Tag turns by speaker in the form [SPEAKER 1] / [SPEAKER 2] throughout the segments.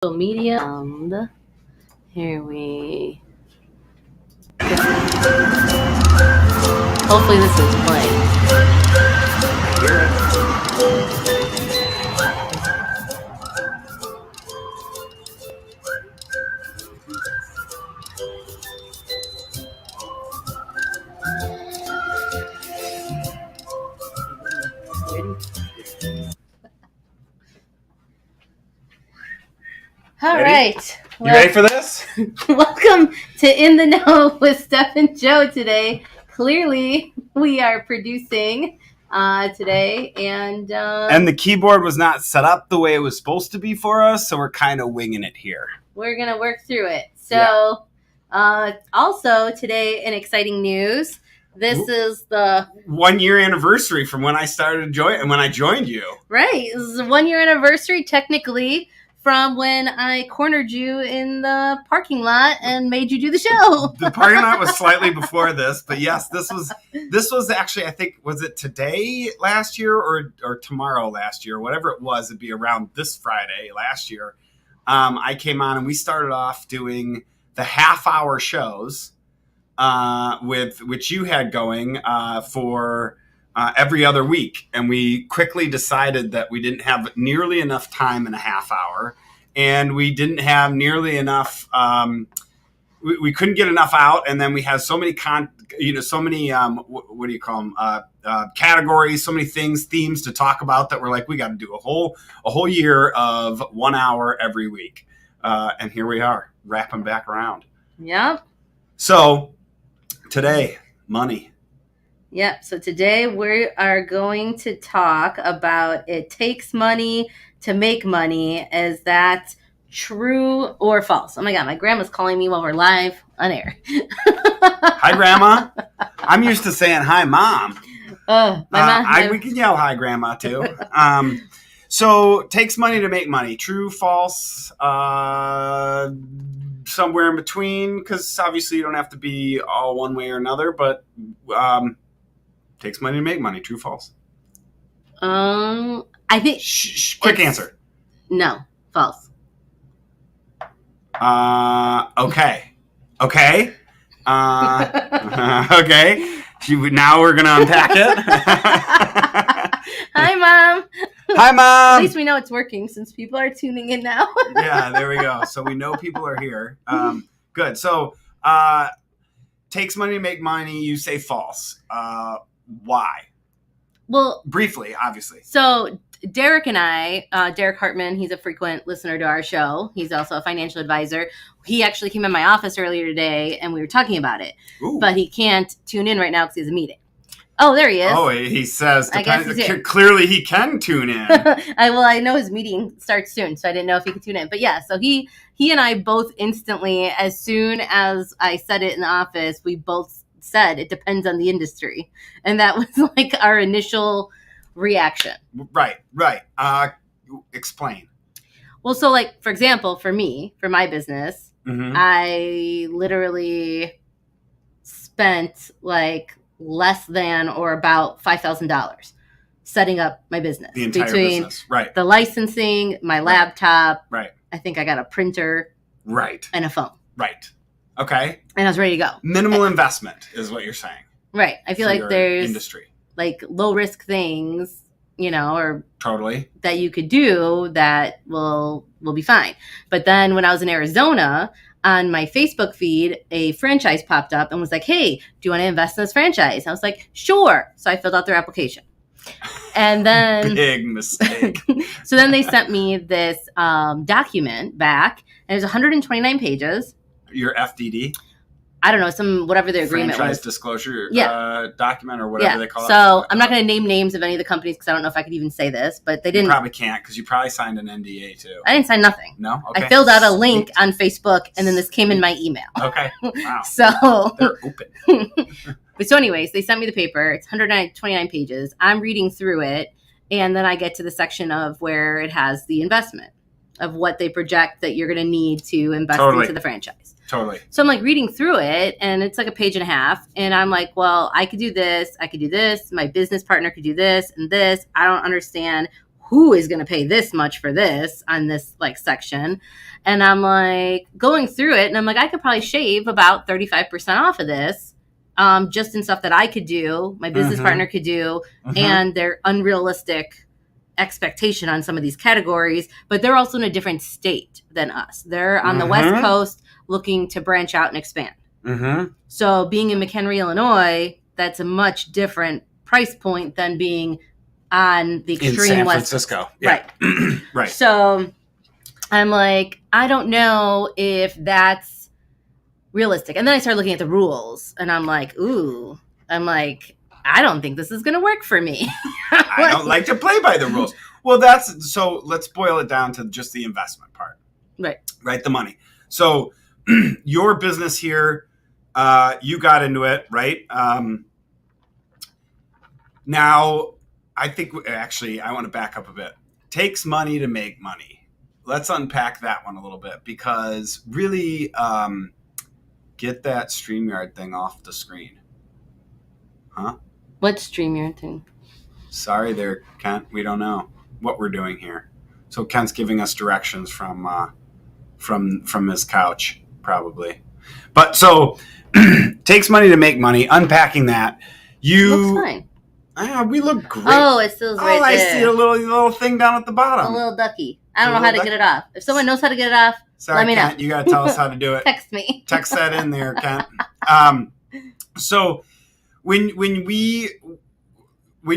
[SPEAKER 1] Social media. Here we. Hopefully this is playing.
[SPEAKER 2] I hear it.
[SPEAKER 1] All
[SPEAKER 2] Ready?
[SPEAKER 1] right.
[SPEAKER 2] You ready for this?
[SPEAKER 1] Welcome to In the Know with Steph and Joe today. Clearly, we are producing today, and
[SPEAKER 2] the keyboard was not set up the way it was supposed to be for us, so we're kind of winging it here.
[SPEAKER 1] we're gonna work through it. So, also today, in exciting news, this is the
[SPEAKER 2] 1 year anniversary from when I started when I joined you.
[SPEAKER 1] Right. This is a 1 year anniversary, technically, from when I cornered you in the parking lot and made you do the show.
[SPEAKER 2] The parking lot was slightly before this, but yes, this was actually, I think, was it today last year or tomorrow last year, whatever it was, it'd be around this Friday last year. I came on and we started off doing the half-hour shows with which you had going for every other week, and we quickly decided that we didn't have nearly enough time in a half hour, and we didn't have nearly enough. We couldn't get enough out, and then we had so many what do you call them? Categories, so many themes to talk about that we're like, we got to do a whole year of 1 hour every week, and here we are wrapping back around.
[SPEAKER 1] Yep.
[SPEAKER 2] So today, money.
[SPEAKER 1] Yep. So today we are going to talk about it takes money to make money. Is that true or false? Oh my God, my grandma's calling me while we're live on air.
[SPEAKER 2] Hi, Grandma. I'm used to saying hi, Mom.
[SPEAKER 1] My mom.
[SPEAKER 2] We can yell hi, Grandma, too. So takes money to make money. True, false, somewhere in between, because obviously you don't have to be all one way or another, but takes money to make money. True, false?
[SPEAKER 1] I think...
[SPEAKER 2] Quick answer.
[SPEAKER 1] No, false.
[SPEAKER 2] Okay. Okay. Now we're going to unpack it.
[SPEAKER 1] Hi, Mom.
[SPEAKER 2] Hi, Mom.
[SPEAKER 1] At least we know it's working since people are tuning in now.
[SPEAKER 2] Yeah, there we go. So we know people are here. Good. So takes money to make money. You say false. Why?
[SPEAKER 1] Well,
[SPEAKER 2] briefly, obviously.
[SPEAKER 1] So Derek and I, Derek Hartman, he's a frequent listener to our show. He's also a financial advisor. He actually came in my office earlier today and we were talking about it. Ooh. But he can't tune in right now because he has a meeting. Oh, there he is.
[SPEAKER 2] Oh, he says
[SPEAKER 1] clearly
[SPEAKER 2] he can tune in.
[SPEAKER 1] I know his meeting starts soon, so I didn't know if he could tune in. But yeah, so he and I both instantly, as soon as I said it in the office, we both said it depends on the industry. And that was like our initial reaction.
[SPEAKER 2] Right. Explain.
[SPEAKER 1] Well, so like, for example, for me, for my business,
[SPEAKER 2] mm-hmm.
[SPEAKER 1] I literally spent like less than or about $5,000 setting up my business.
[SPEAKER 2] The entire business, right.
[SPEAKER 1] The licensing, my laptop.
[SPEAKER 2] Right.
[SPEAKER 1] I think I got a printer.
[SPEAKER 2] Right.
[SPEAKER 1] And a phone.
[SPEAKER 2] Right. Okay.
[SPEAKER 1] And I was ready to go.
[SPEAKER 2] Minimal investment is what you're saying.
[SPEAKER 1] Right. I feel like there's
[SPEAKER 2] industry.
[SPEAKER 1] Like low risk things, or
[SPEAKER 2] totally
[SPEAKER 1] that you could do that will be fine. But then when I was in Arizona, on my Facebook feed, a franchise popped up and was like, hey, do you want to invest in this franchise? I was like, sure. So I filled out their application. And then
[SPEAKER 2] big mistake.
[SPEAKER 1] So then they sent me this document back, and it was 129 pages.
[SPEAKER 2] Your FDD?
[SPEAKER 1] I don't know, whatever the agreement
[SPEAKER 2] franchise
[SPEAKER 1] was.
[SPEAKER 2] Disclosure document or whatever they call it.
[SPEAKER 1] So I'm not going to name names of any of the companies because I don't know if I could even say this, but they didn't.
[SPEAKER 2] You probably can't because you probably signed an NDA too.
[SPEAKER 1] I didn't sign nothing.
[SPEAKER 2] No? Okay.
[SPEAKER 1] I filled out a link on Facebook and then this came in my email.
[SPEAKER 2] Okay. Wow.
[SPEAKER 1] So
[SPEAKER 2] they're open.
[SPEAKER 1] But so anyways, they sent me the paper. It's 129 pages. I'm reading through it, and then I get to the section of where it has the investment of what they project that you're going to need to invest into the franchise.
[SPEAKER 2] Totally.
[SPEAKER 1] So I'm like reading through it, and it's like a page and a half, and I'm like, well, I could do this, my business partner could do this and this. I don't understand who is going to pay this much for this on this like section? And I'm like going through it and I'm like, I could probably shave about 35% off of this. Just in stuff that I could do, my business partner could do, and their unrealistic expectation on some of these categories, but they're also in a different state than us. They're on the West Coast looking to branch out and expand. So being in McHenry, Illinois, that's a much different price point than being on the extreme
[SPEAKER 2] in San
[SPEAKER 1] West
[SPEAKER 2] Francisco.
[SPEAKER 1] Yeah.
[SPEAKER 2] Right. Right.
[SPEAKER 1] So I'm like, I don't know if that's realistic. And then I started looking at the rules and I'm like, I don't think this is going to work for me.
[SPEAKER 2] I don't like to play by the rules. Well, so let's boil it down to just the investment part. Right. The money. So your business here, you got into it, right? Now, I think actually I want to back up a bit. Takes money to make money. Let's unpack that one a little bit because really get that StreamYard thing off the screen. Huh?
[SPEAKER 1] What StreamYard thing?
[SPEAKER 2] Sorry there, Kent. We don't know what we're doing here. So Kent's giving us directions from his couch, probably. But so takes money to make money. Unpacking that,
[SPEAKER 1] looks fine.
[SPEAKER 2] We look great.
[SPEAKER 1] Oh, it still right there.
[SPEAKER 2] I see a little thing down at the bottom.
[SPEAKER 1] A little ducky. I don't know how to get it off. If someone knows how to get it off, let me
[SPEAKER 2] Kent,
[SPEAKER 1] know.
[SPEAKER 2] You got to tell us how to do it.
[SPEAKER 1] Text me.
[SPEAKER 2] Text that in there, Kent. So when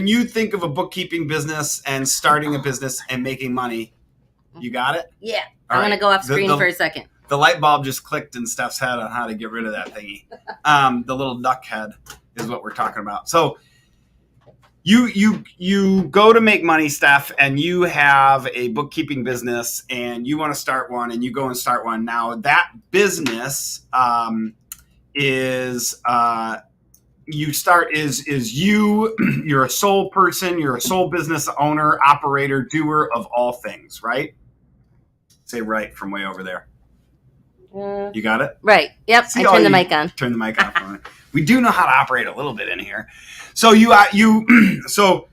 [SPEAKER 2] you think of a bookkeeping business and starting a business and making money, you got it?
[SPEAKER 1] Yeah. I'm going to go off screen for a second.
[SPEAKER 2] The light bulb just clicked in Steph's head on how to get rid of that thingy. The little duck head is what we're talking about. So you go to make money, Steph, and you have a bookkeeping business and you want to start one and you go and start one. Now that business is you're a sole person, you're a sole business owner, operator, doer of all things, right? Say right from way over there. You got it?
[SPEAKER 1] Right. Yep. I turned the mic on.
[SPEAKER 2] Turn the mic on. We do know how to operate a little bit in here. So so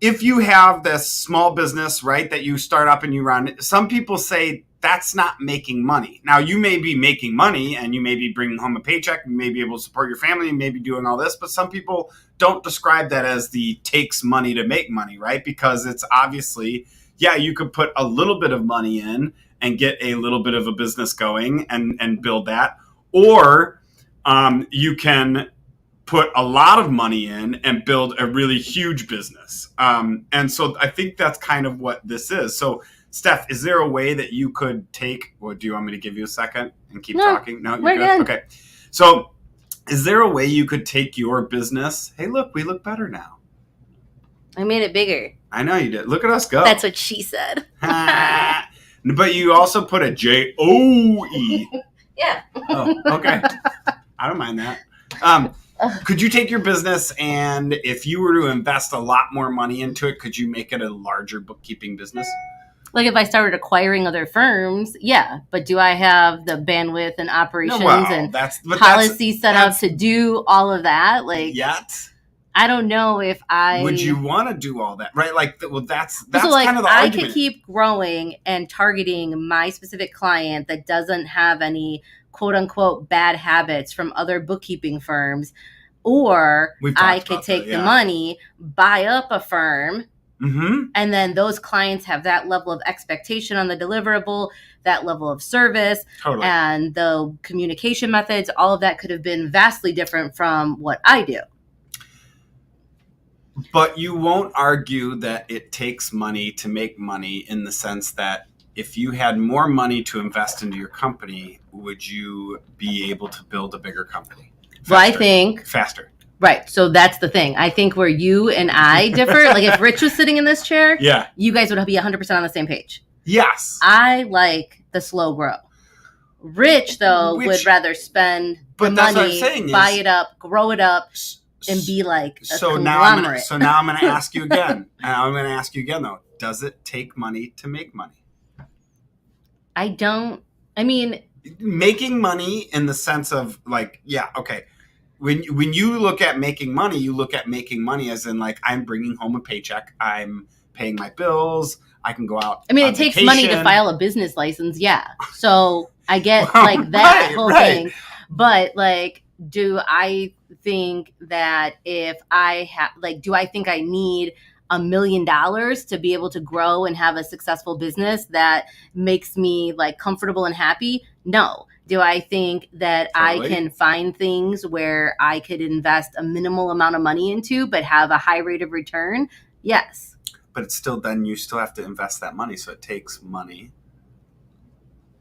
[SPEAKER 2] if you have this small business, right, that you start up and you run, some people say that's not making money. Now you may be making money and you may be bringing home a paycheck, you may be able to support your family, you may be doing all this, but some people don't describe that as the takes money to make money, right? Because it's obviously, you could put a little bit of money in and get a little bit of a business going and build that. Or you can put a lot of money in and build a really huge business. And so I think that's kind of what this is. So Steph, is there a way that you could take, do you want me to give you a second and keep talking? No, you're good? Okay. So is there a way you could take your business? Hey, look, we look better now.
[SPEAKER 1] I made it bigger.
[SPEAKER 2] I know you did. Look at us go.
[SPEAKER 1] That's what she said.
[SPEAKER 2] But you also put a J-O-E.
[SPEAKER 1] Yeah.
[SPEAKER 2] Oh, okay. I don't mind that. Could you take your business and if you were to invest a lot more money into it, could you make it a larger bookkeeping business?
[SPEAKER 1] Like if I started acquiring other firms, yeah. But do I have the bandwidth and operations and policy set up to do all of that? Yet? I don't know if I...
[SPEAKER 2] Would you want to do all that? Right? That's
[SPEAKER 1] so
[SPEAKER 2] kind of the argument.
[SPEAKER 1] I could keep growing and targeting my specific client that doesn't have any quote unquote bad habits from other bookkeeping firms. Or I could take the money, buy up a firm, and then those clients have that level of expectation on the deliverable, that level of service, and the communication methods. All of that could have been vastly different from what I do.
[SPEAKER 2] But you won't argue that it takes money to make money in the sense that if you had more money to invest into your company, would you be able to build a bigger company? Faster.
[SPEAKER 1] Well, I think...
[SPEAKER 2] Faster.
[SPEAKER 1] Right. So that's the thing. I think where you and I differ, like if Rich was sitting in this chair, you guys would be 100% on the same page.
[SPEAKER 2] Yes.
[SPEAKER 1] I like the slow grow. Rich, though, would rather spend the money, buy it up, grow it up, and be like a conglomerate.
[SPEAKER 2] Now I'm going to ask you again. I'm going to ask you again, though. Does it take money to make money? Making money in the sense of when you look at making money, you look at making money as in I'm bringing home a paycheck. I'm paying my bills. I can go out.
[SPEAKER 1] I mean,
[SPEAKER 2] on
[SPEAKER 1] it takes
[SPEAKER 2] vacation.
[SPEAKER 1] money to file a business license. Yeah. So I get
[SPEAKER 2] Well,
[SPEAKER 1] like that whole
[SPEAKER 2] right.
[SPEAKER 1] thing. But like, do I think that if I have, like, do I think I need $1 million to be able to grow and have a successful business that makes me like comfortable and happy? No. Do I think that
[SPEAKER 2] Totally.
[SPEAKER 1] I can find things where I could invest a minimal amount of money into, but have a high rate of return? Yes.
[SPEAKER 2] But it's still, then you still have to invest that money. So it takes money.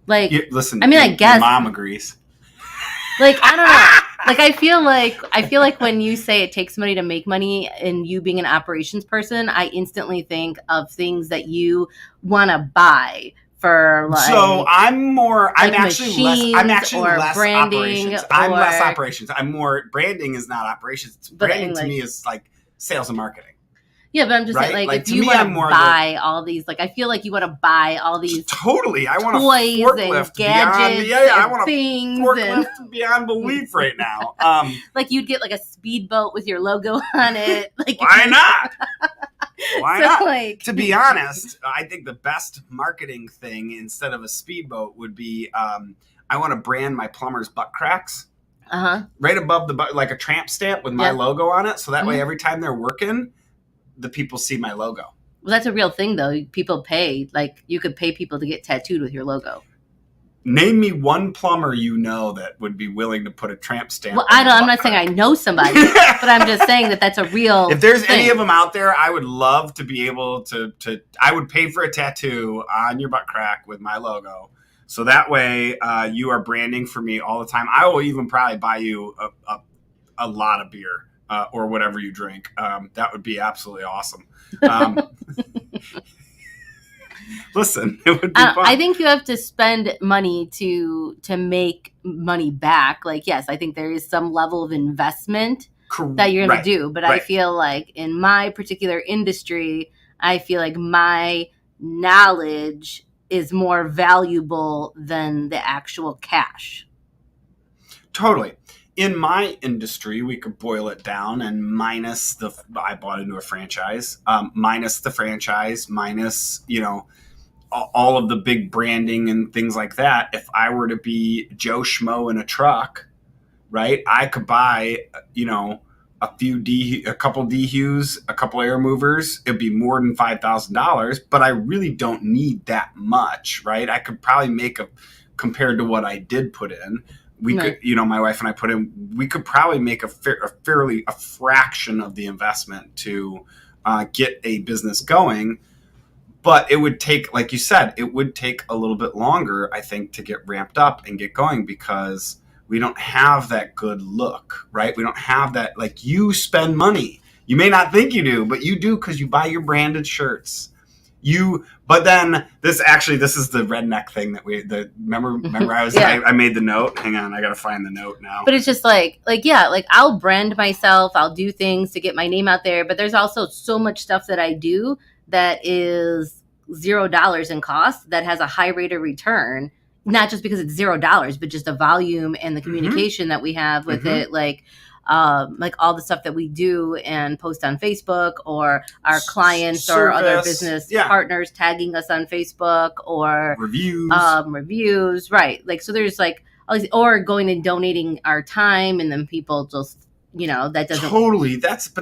[SPEAKER 1] Like,
[SPEAKER 2] Listen,
[SPEAKER 1] I mean, I guess
[SPEAKER 2] your mom agrees.
[SPEAKER 1] Like, I don't know. Like, I feel like when you say it takes money to make money, and you being an operations person, I instantly think of things that you want to buy for, like.
[SPEAKER 2] So I'm actually less
[SPEAKER 1] branding,
[SPEAKER 2] operations. I'm less operations. I'm more, branding is not operations. Branding to me is like sales and marketing.
[SPEAKER 1] Yeah, but I'm just saying, like if you want to buy all these, like I feel like you want to buy all these
[SPEAKER 2] totally. I want
[SPEAKER 1] toys
[SPEAKER 2] a forklift
[SPEAKER 1] and gadgets
[SPEAKER 2] beyond, I want
[SPEAKER 1] things
[SPEAKER 2] a forklift beyond belief right now.
[SPEAKER 1] Like you'd get like a speedboat with your logo on it. Like
[SPEAKER 2] why not? Why not?
[SPEAKER 1] Like,
[SPEAKER 2] to be honest, I think the best marketing thing instead of a speedboat would be I want to brand my plumber's butt cracks. Right above the butt, like a tramp stamp with my logo on it. So that way every time they're working, the people see my logo.
[SPEAKER 1] Well, that's a real thing, though. People pay. Like, you could pay people to get tattooed with your logo.
[SPEAKER 2] Name me one plumber you know that would be willing to put a tramp stamp.
[SPEAKER 1] Well, I'm not saying I know somebody, but I'm just saying that that's a real
[SPEAKER 2] If there's
[SPEAKER 1] thing.
[SPEAKER 2] any of them out there, I would love to be able to I would pay for a tattoo on your butt crack with my logo. So that way you are branding for me all the time. I will even probably buy you a lot of beer. Or whatever you drink. That would be absolutely awesome. Listen, it would be fun.
[SPEAKER 1] I think you have to spend money to make money back. Like, yes, I think there is some level of investment that you're going to do. But I feel like in my particular industry, I feel like my knowledge is more valuable than the actual cash.
[SPEAKER 2] Totally. In my industry, we could boil it down and minus I bought into a franchise, minus the franchise, minus, all of the big branding and things like that. If I were to be Joe Schmo in a truck, right, I could buy, a couple D-Hues, a couple air movers. It'd be more than $5,000, but I really don't need that much, right? I could probably make compared to what I did put in. We could, my wife and I put in, we could probably make a fraction of the investment to get a business going. But it would take, like you said, it would take a little bit longer, I think, to get ramped up and get going because we don't have that good look, right? We don't have that, like you spend money. You may not think you do, but you do because you buy your branded shirts. But then this is the redneck thing that remember I made the note. Hang on, I gotta find the note now.
[SPEAKER 1] But it's just like I'll brand myself, I'll do things to get my name out there, but there's also so much stuff that I do that is $0 in cost that has a high rate of return, not just because it's $0, but just the volume and the communication that we have with it, like all the stuff that we do and post on Facebook, or our clients or other business partners tagging us on Facebook, or reviews, right? Like, so there's like all these, or going and donating our time, and then people just, that doesn't
[SPEAKER 2] totally. That's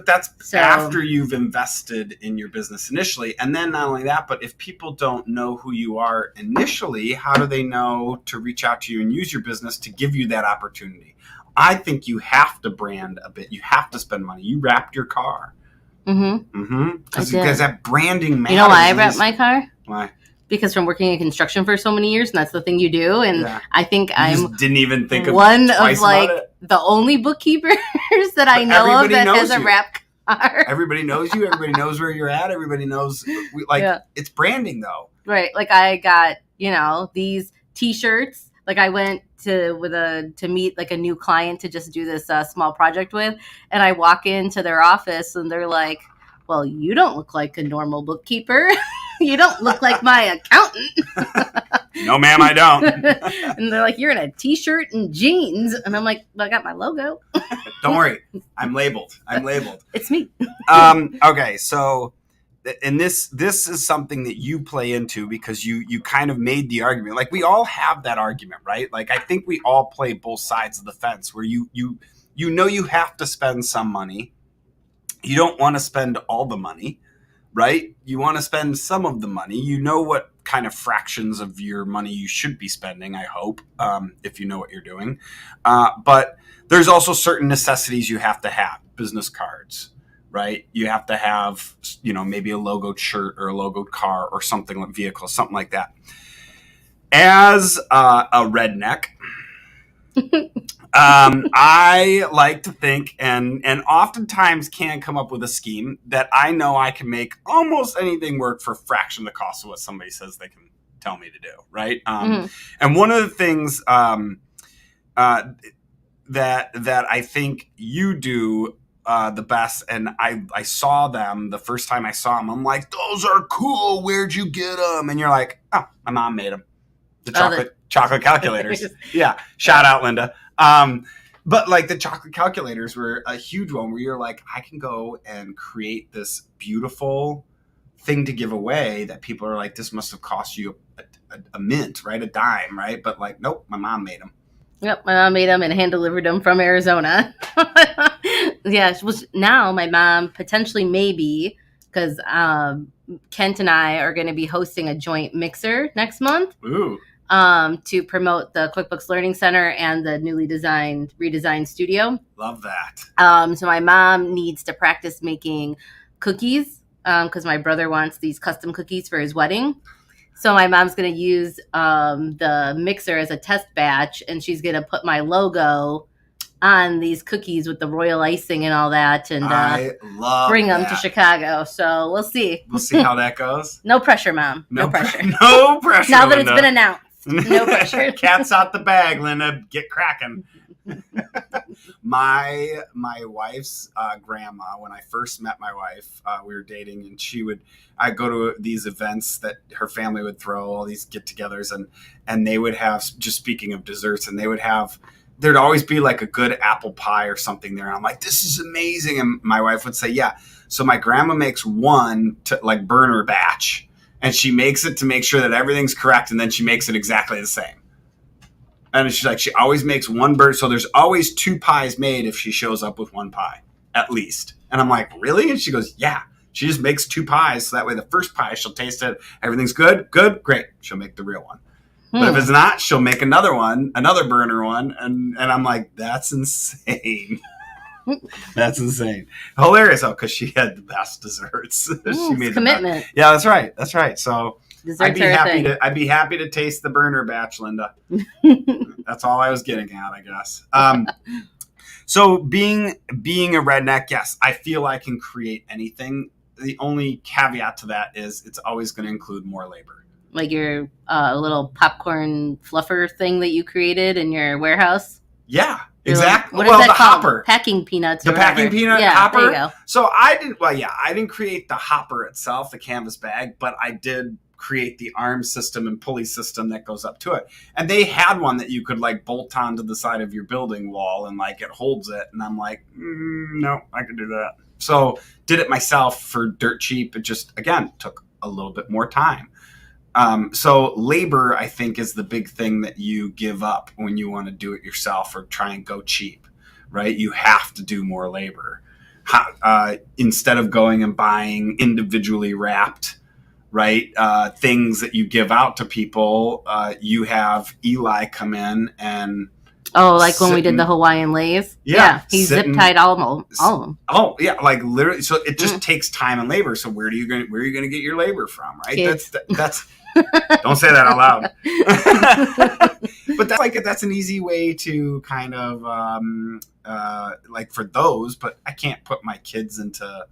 [SPEAKER 2] after you've invested in your business initially, and then not only that, but if people don't know who you are initially, how do they know to reach out to you and use your business to give you that opportunity? I think you have to brand a bit. You have to spend money. You wrapped your car. Because that branding matters.
[SPEAKER 1] You know why I wrapped my car?
[SPEAKER 2] Why?
[SPEAKER 1] Because from working in construction for so many years, and that's the thing you do. And I think
[SPEAKER 2] just didn't even think of
[SPEAKER 1] one of like the only bookkeepers that I know of that has a wrap car.
[SPEAKER 2] Everybody knows you. Everybody knows where you're at. Everybody knows. It's branding though.
[SPEAKER 1] Right. Like I got, these T-shirts. Like I went to meet like a new client to just do this small project with, and I walk into their office and they're like, "Well, you don't look like a normal bookkeeper. You don't look like my accountant."
[SPEAKER 2] No, ma'am, I don't.
[SPEAKER 1] And they're like, "You're in a T-shirt and jeans," and I'm like, "Well, I got my logo."
[SPEAKER 2] Don't worry, I'm labeled.
[SPEAKER 1] It's me.
[SPEAKER 2] Okay, so and this is something that you play into because you kind of made the argument. Like we all have that argument, right? Like I think we all play both sides of the fence where you know you have to spend some money. You don't want to spend all the money, right? You want to spend some of the money. You know what kind of fractions of your money you should be spending, I hope, if you know what you're doing. But there's also certain necessities you have to have. Business cards, right? You have to have, maybe a logoed shirt or a logoed car or something like vehicle, something like that. As a redneck, I like to think and oftentimes can come up with a scheme that I know I can make almost anything work for a fraction of the cost of what somebody says they can tell me to do, right? And one of the things that I think you do the best, and I saw them the first time I saw them, I'm like, those are cool. Where'd you get them? And you're like, oh, my mom made them. The chocolate calculators. Yeah. Shout out, Linda. But like the chocolate calculators were a huge one where you're like, I can go and create this beautiful thing to give away that people are like, this must have cost you a mint, right? A dime, right? But like, nope, my mom made them.
[SPEAKER 1] Yep, my mom made them and hand delivered them from Arizona. Yeah, now my mom potentially maybe, because Kent and I are going to be hosting a joint mixer next month.
[SPEAKER 2] Ooh.
[SPEAKER 1] To promote the QuickBooks Learning Center and the newly redesigned studio.
[SPEAKER 2] Love that.
[SPEAKER 1] So my mom needs to practice making cookies because my brother wants these custom cookies for his wedding. So my mom's going to use the mixer as a test batch, and she's going to put my logo on these cookies with the royal icing and all that, and
[SPEAKER 2] I love
[SPEAKER 1] bring them to Chicago. So we'll see.
[SPEAKER 2] We'll see how that goes.
[SPEAKER 1] No pressure, Mom. No pressure.
[SPEAKER 2] No pressure.
[SPEAKER 1] Now that it's been announced. No pressure.
[SPEAKER 2] Cat's out the bag, Linda. Get cracking. My wife's grandma, when I first met my wife, we were dating, and I'd go to these events that her family would throw, all these get-togethers, and they would have, just speaking of desserts, and there'd always be like a good apple pie or something there. And I'm like, this is amazing. And my wife would say, yeah. So my grandma makes one to like burner batch, and she makes it to make sure that everything's correct, and then she makes it exactly the same. And she's like, she always makes one burner. So there's always two pies made if she shows up with one pie, at least. And I'm like, really? And she goes, yeah. She just makes two pies. So that way the first pie, she'll taste it. Everything's good, great. She'll make the real one. But if it's not, she'll make another burner one. And I'm like, that's insane. That's insane. Hilarious, though, because she had the best desserts. She made
[SPEAKER 1] commitment.
[SPEAKER 2] Yeah, that's right. So
[SPEAKER 1] Desserts
[SPEAKER 2] I'd be happy to taste the burner batch, Linda. That's all I was getting at, I guess. So being a redneck, yes, I feel I can create anything. The only caveat to that is it's always going to include more labor.
[SPEAKER 1] Like your little popcorn fluffer thing that you created in your warehouse?
[SPEAKER 2] Yeah, exactly.
[SPEAKER 1] What is that
[SPEAKER 2] the
[SPEAKER 1] called?
[SPEAKER 2] Hopper.
[SPEAKER 1] Packing peanuts.
[SPEAKER 2] The packing peanut hopper.
[SPEAKER 1] There you go.
[SPEAKER 2] So I didn't create the hopper itself, the canvas bag, but I did create the arm system and pulley system that goes up to it. And they had one that you could like bolt onto the side of your building wall and like it holds it. And I'm like, no, I could do that. So did it myself for dirt cheap. It just, again, took a little bit more time. So labor, I think, is the big thing that you give up when you want to do it yourself or try and go cheap, right? You have to do more labor. Instead of going and buying individually wrapped, right, things that you give out to people, you have Eli come in and...
[SPEAKER 1] Oh, like when we did the Hawaiian Lays? Yeah. He zip-tied all of them.
[SPEAKER 2] Oh, yeah, like literally. So it just takes time and labor. So where are you going to get your labor from, right?
[SPEAKER 1] Kids.
[SPEAKER 2] That's don't say that out loud. But that's an easy way to kind of like for those, but I can't put my kids into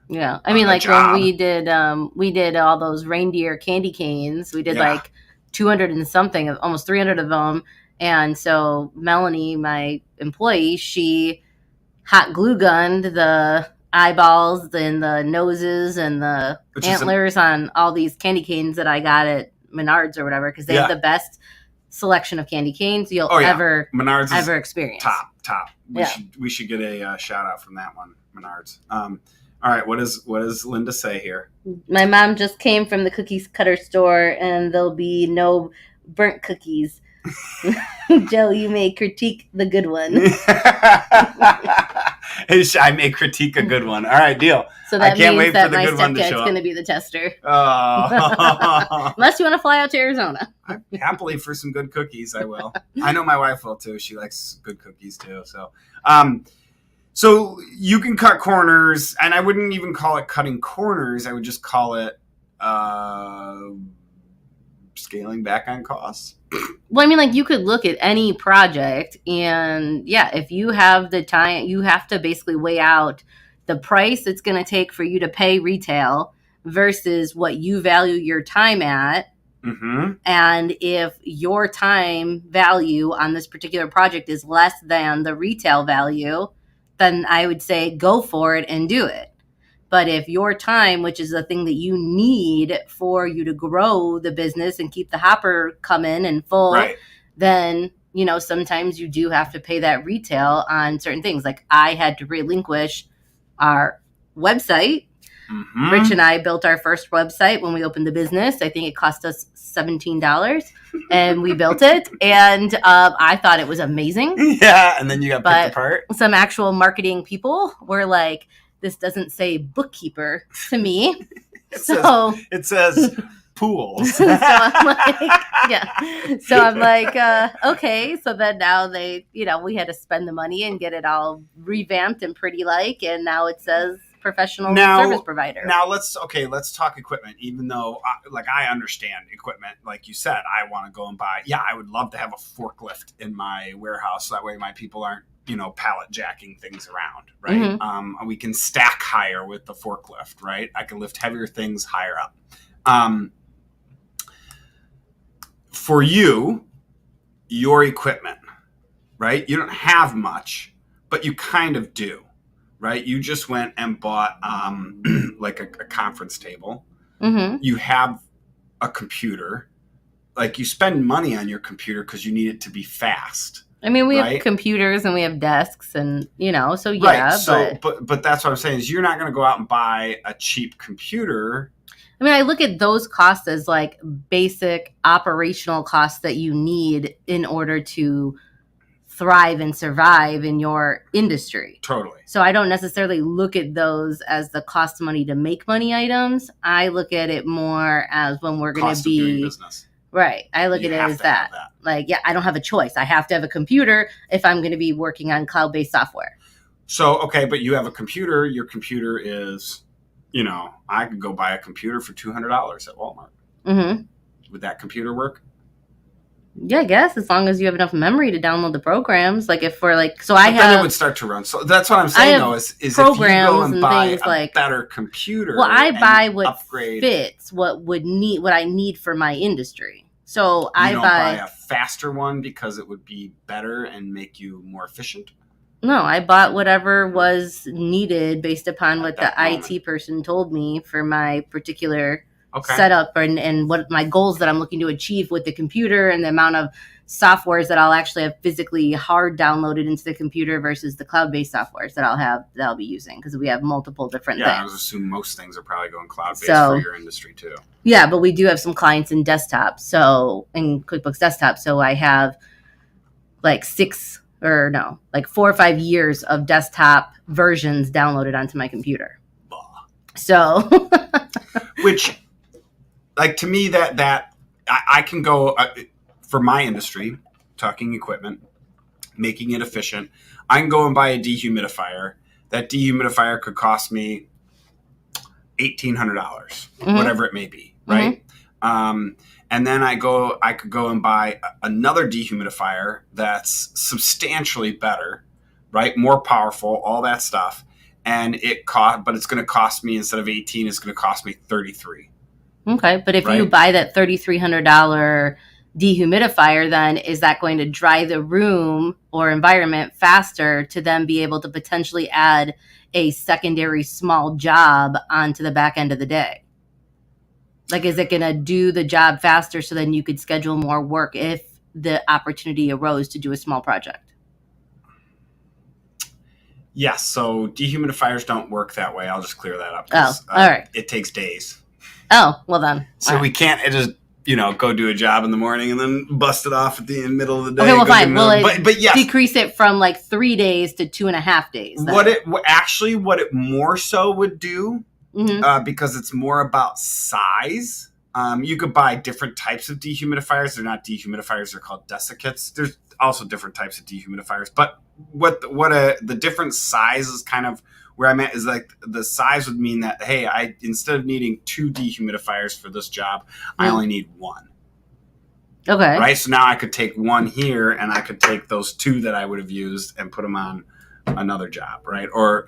[SPEAKER 1] Yeah. I mean, like when we did all those reindeer candy canes, we did like 200 and something, almost 300 of them. And so Melanie, my employee, she hot glue gunned the eyeballs and the noses and the antlers on all these candy canes that I got at Menards or whatever, because they have the best selection of candy canes you'll ever experience.
[SPEAKER 2] Top. We should get a shout out from that one, Menards. All right, what does Linda say here?
[SPEAKER 1] My mom just came from the cookies cutter store, and there'll be no burnt cookies. Joe, you may critique the good one.
[SPEAKER 2] I may critique a good one. All right, deal.
[SPEAKER 1] So that
[SPEAKER 2] I can't
[SPEAKER 1] means
[SPEAKER 2] wait for
[SPEAKER 1] that
[SPEAKER 2] the
[SPEAKER 1] my
[SPEAKER 2] good one to
[SPEAKER 1] stepdad's
[SPEAKER 2] show
[SPEAKER 1] going to
[SPEAKER 2] up.
[SPEAKER 1] be the tester.
[SPEAKER 2] Oh.
[SPEAKER 1] Unless you want to fly out to Arizona.
[SPEAKER 2] Happily for some good cookies, I will. I know my wife will too. She likes good cookies too. So you can cut corners, and I wouldn't even call it cutting corners. I would just call it scaling back on costs.
[SPEAKER 1] Well, I mean, like, you could look at any project, and yeah, if you have the time, you have to basically weigh out the price it's going to take for you to pay retail versus what you value your time at.
[SPEAKER 2] Mm-hmm.
[SPEAKER 1] And if your time value on this particular project is less than the retail value, then I would say go for it and do it. But if your time, which is the thing that you need for you to grow the business and keep the hopper coming and full,
[SPEAKER 2] Right.
[SPEAKER 1] then, you know, sometimes you do have to pay that retail on certain things. Like, I had to relinquish our website.
[SPEAKER 2] Mm-hmm.
[SPEAKER 1] Rich and I built our first website when we opened the business. I think it cost us $17, and we built it. And I thought it was amazing.
[SPEAKER 2] Yeah, and then you got picked apart.
[SPEAKER 1] Some actual marketing people were like, this doesn't say bookkeeper to me.
[SPEAKER 2] It says pools.
[SPEAKER 1] So I'm like, yeah. So I'm like, okay. So then now they, you know, we had to spend the money and get it all revamped and pretty like, and now it says professional service provider.
[SPEAKER 2] Now let's talk equipment. Even though I understand equipment, like you said, I want to go and buy. Yeah, I would love to have a forklift in my warehouse. So that way my people aren't, you know, pallet jacking things around, right? Mm-hmm. We can stack higher with the forklift, right? I can lift heavier things higher up. For you, your equipment, right? You don't have much, but you kind of do, right? You just went and bought like a conference table.
[SPEAKER 1] Mm-hmm.
[SPEAKER 2] You have a computer. Like, you spend money on your computer because you need it to be fast.
[SPEAKER 1] I mean, we have computers and we have desks, and, you know, so yeah.
[SPEAKER 2] Right. So, but that's what I'm saying is you're not going to go out and buy a cheap computer.
[SPEAKER 1] I mean, I look at those costs as like basic operational costs that you need in order to thrive and survive in your industry.
[SPEAKER 2] Totally.
[SPEAKER 1] So I don't necessarily look at those as the cost of money to make money items. I look at it more as when we're going to be
[SPEAKER 2] doing business.
[SPEAKER 1] Right. I look at it as that. Like, yeah, I don't have a choice. I have to have a computer if I'm going to be working on cloud-based software.
[SPEAKER 2] So, okay, but you have a computer. Your computer is, you know, I could go buy a computer for $200 at Walmart.
[SPEAKER 1] Mm-hmm.
[SPEAKER 2] Would that computer work?
[SPEAKER 1] Yeah, I guess, as long as you have enough memory to download the programs. Like, if we're like, so
[SPEAKER 2] then it would start to run. So that's what I'm saying, though, is if you go and buy a better computer.
[SPEAKER 1] Well, I buy what fits what I need for my industry. So I
[SPEAKER 2] don't buy a faster one because it would be better and make you more efficient.
[SPEAKER 1] No, I bought whatever was needed based upon what the IT person told me for my particular setup and what my goals that I'm looking to achieve with the computer and the amount of softwares that I'll actually have physically hard downloaded into the computer versus the cloud-based softwares that I'll be using, because we have multiple different things.
[SPEAKER 2] I was assuming most things are probably going cloud-based for your industry too.
[SPEAKER 1] Yeah, but we do have some clients in desktop, so in QuickBooks Desktop. So I have like 4 or 5 years of desktop versions downloaded onto my computer. So,
[SPEAKER 2] which, like, to me, that I can go for my industry, talking equipment, making it efficient. I can go and buy a dehumidifier. That dehumidifier could cost me $1,800, mm-hmm. whatever it may be, right? Mm-hmm. And then I could go and buy another dehumidifier that's substantially better, right? More powerful, all that stuff. And but it's going to cost me, instead of 18, it's going to cost me 33.
[SPEAKER 1] Okay, but if you buy that $3,300 dehumidifier, then is that going to dry the room or environment faster to then be able to potentially add a secondary small job onto the back end of the day? Like, is it going to do the job faster so then you could schedule more work if the opportunity arose to do a small project?
[SPEAKER 2] Yes, so dehumidifiers don't work that way. I'll just clear that up.
[SPEAKER 1] Oh, all right.
[SPEAKER 2] It takes days.
[SPEAKER 1] Oh, well then.
[SPEAKER 2] So we can't just, go do a job in the morning and then bust it off at the middle of the day.
[SPEAKER 1] Okay, well, fine. Well,
[SPEAKER 2] but yes,
[SPEAKER 1] decrease it from like 3 days to 2.5 days. Then.
[SPEAKER 2] What it more so would do, because it's more about size. You could buy different types of dehumidifiers. They're not dehumidifiers; they're called desiccates. There's also different types of dehumidifiers, but the different sizes kind of where I'm at is like the size would mean that, hey, instead of needing 2 dehumidifiers for this job, I only need 1.
[SPEAKER 1] Okay.
[SPEAKER 2] Right. So now I could take 1 here, and I could take those 2 that I would have used and put them on another job. Right. Or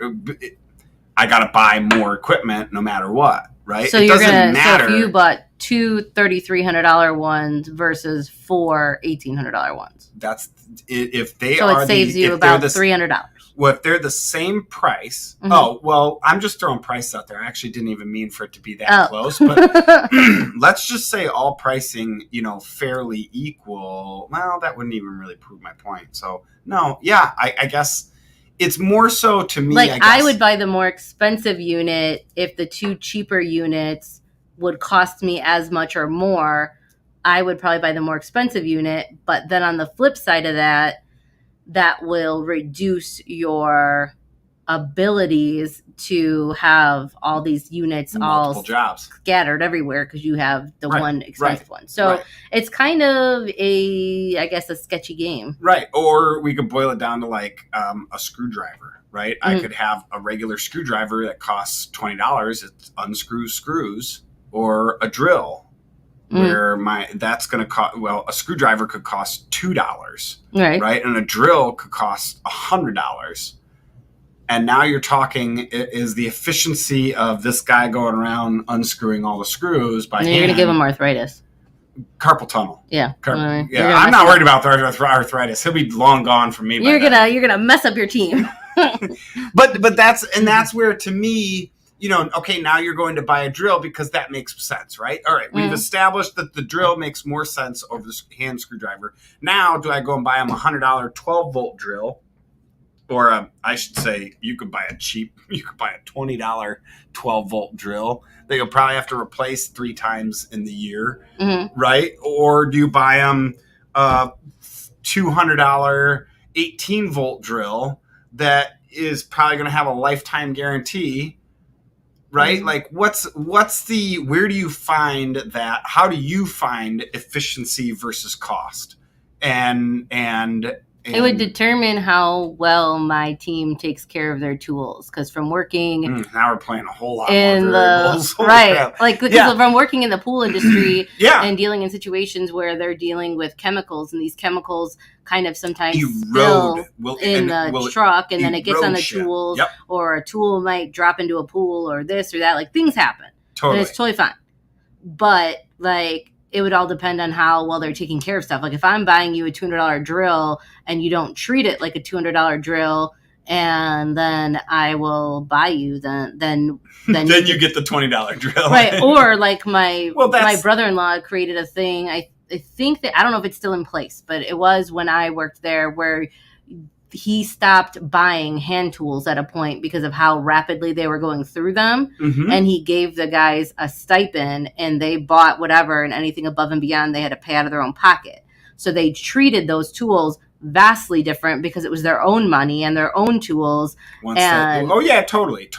[SPEAKER 2] I got to buy more equipment no matter what. Right.
[SPEAKER 1] So So if you bought 2 $3,300 ones versus 4 $1,800 ones,
[SPEAKER 2] that's if they
[SPEAKER 1] so
[SPEAKER 2] are.
[SPEAKER 1] It saves you about $300.
[SPEAKER 2] Well, if they're the same price, oh, well, I'm just throwing prices out there. I actually didn't even mean for it to be that close, but let's just say all pricing, fairly equal. Well, that wouldn't even really prove my point. So, no, yeah, I guess it's more so to me.
[SPEAKER 1] Like, I would buy the more expensive unit if the 2 cheaper units would cost me as much or more. I would probably buy the more expensive unit, but then on the flip side of that will reduce your abilities to have all these units
[SPEAKER 2] multiple jobs
[SPEAKER 1] scattered everywhere because you have the one expensive one. So it's kind of I guess a sketchy game.
[SPEAKER 2] Right. Or we could boil it down to like a screwdriver, right? I could have a regular screwdriver that costs $20. It unscrews screws, or a drill. Where that's going to cost, a screwdriver could cost $2, right? And a drill could cost $100. And now you're talking is the efficiency of this guy going around unscrewing all the screws by hand.
[SPEAKER 1] You're going to give him arthritis.
[SPEAKER 2] Carpal tunnel.
[SPEAKER 1] Yeah.
[SPEAKER 2] I'm not worried about the arthritis. He'll be long gone from me.
[SPEAKER 1] You're gonna mess up your team.
[SPEAKER 2] but that's where, to me, okay, now you're going to buy a drill because that makes sense, right? All right, we've established that the drill makes more sense over the hand screwdriver. Now, do I go and buy them a $100 12-volt drill? Or I should say, you could buy a $20 12-volt drill that you'll probably have to replace 3 times in the year, right? Or do you buy them a $200 18-volt drill that is probably going to have a lifetime guarantee? Right? Like where do you find that? How do you find efficiency versus cost? And it
[SPEAKER 1] would determine how well my team takes care of their tools. Because from working,
[SPEAKER 2] now we're playing a whole lot more variables.
[SPEAKER 1] Like from working in the pool industry and dealing in situations where they're dealing with chemicals, and these chemicals kind of sometimes spill in the truck, and then it gets on the tools, or a tool might drop into a pool, or this or that. Like, things happen.
[SPEAKER 2] Totally.
[SPEAKER 1] And it's totally fine. But like, it would all depend on how well they're taking care of stuff. Like, if I'm buying you a $200 drill and you don't treat it like a $200 drill, and then I will buy you, then
[SPEAKER 2] you get the $20 drill,
[SPEAKER 1] right? Or like my brother-in-law created a thing. I think that, I don't know if it's still in place, but it was when I worked there, where he stopped buying hand tools at a point because of how rapidly they were going through them. And he gave the guys a stipend, and they bought whatever, and anything above and beyond they had to pay out of their own pocket. So they treated those tools vastly different because it was their own money and their own tools.
[SPEAKER 2] Totally.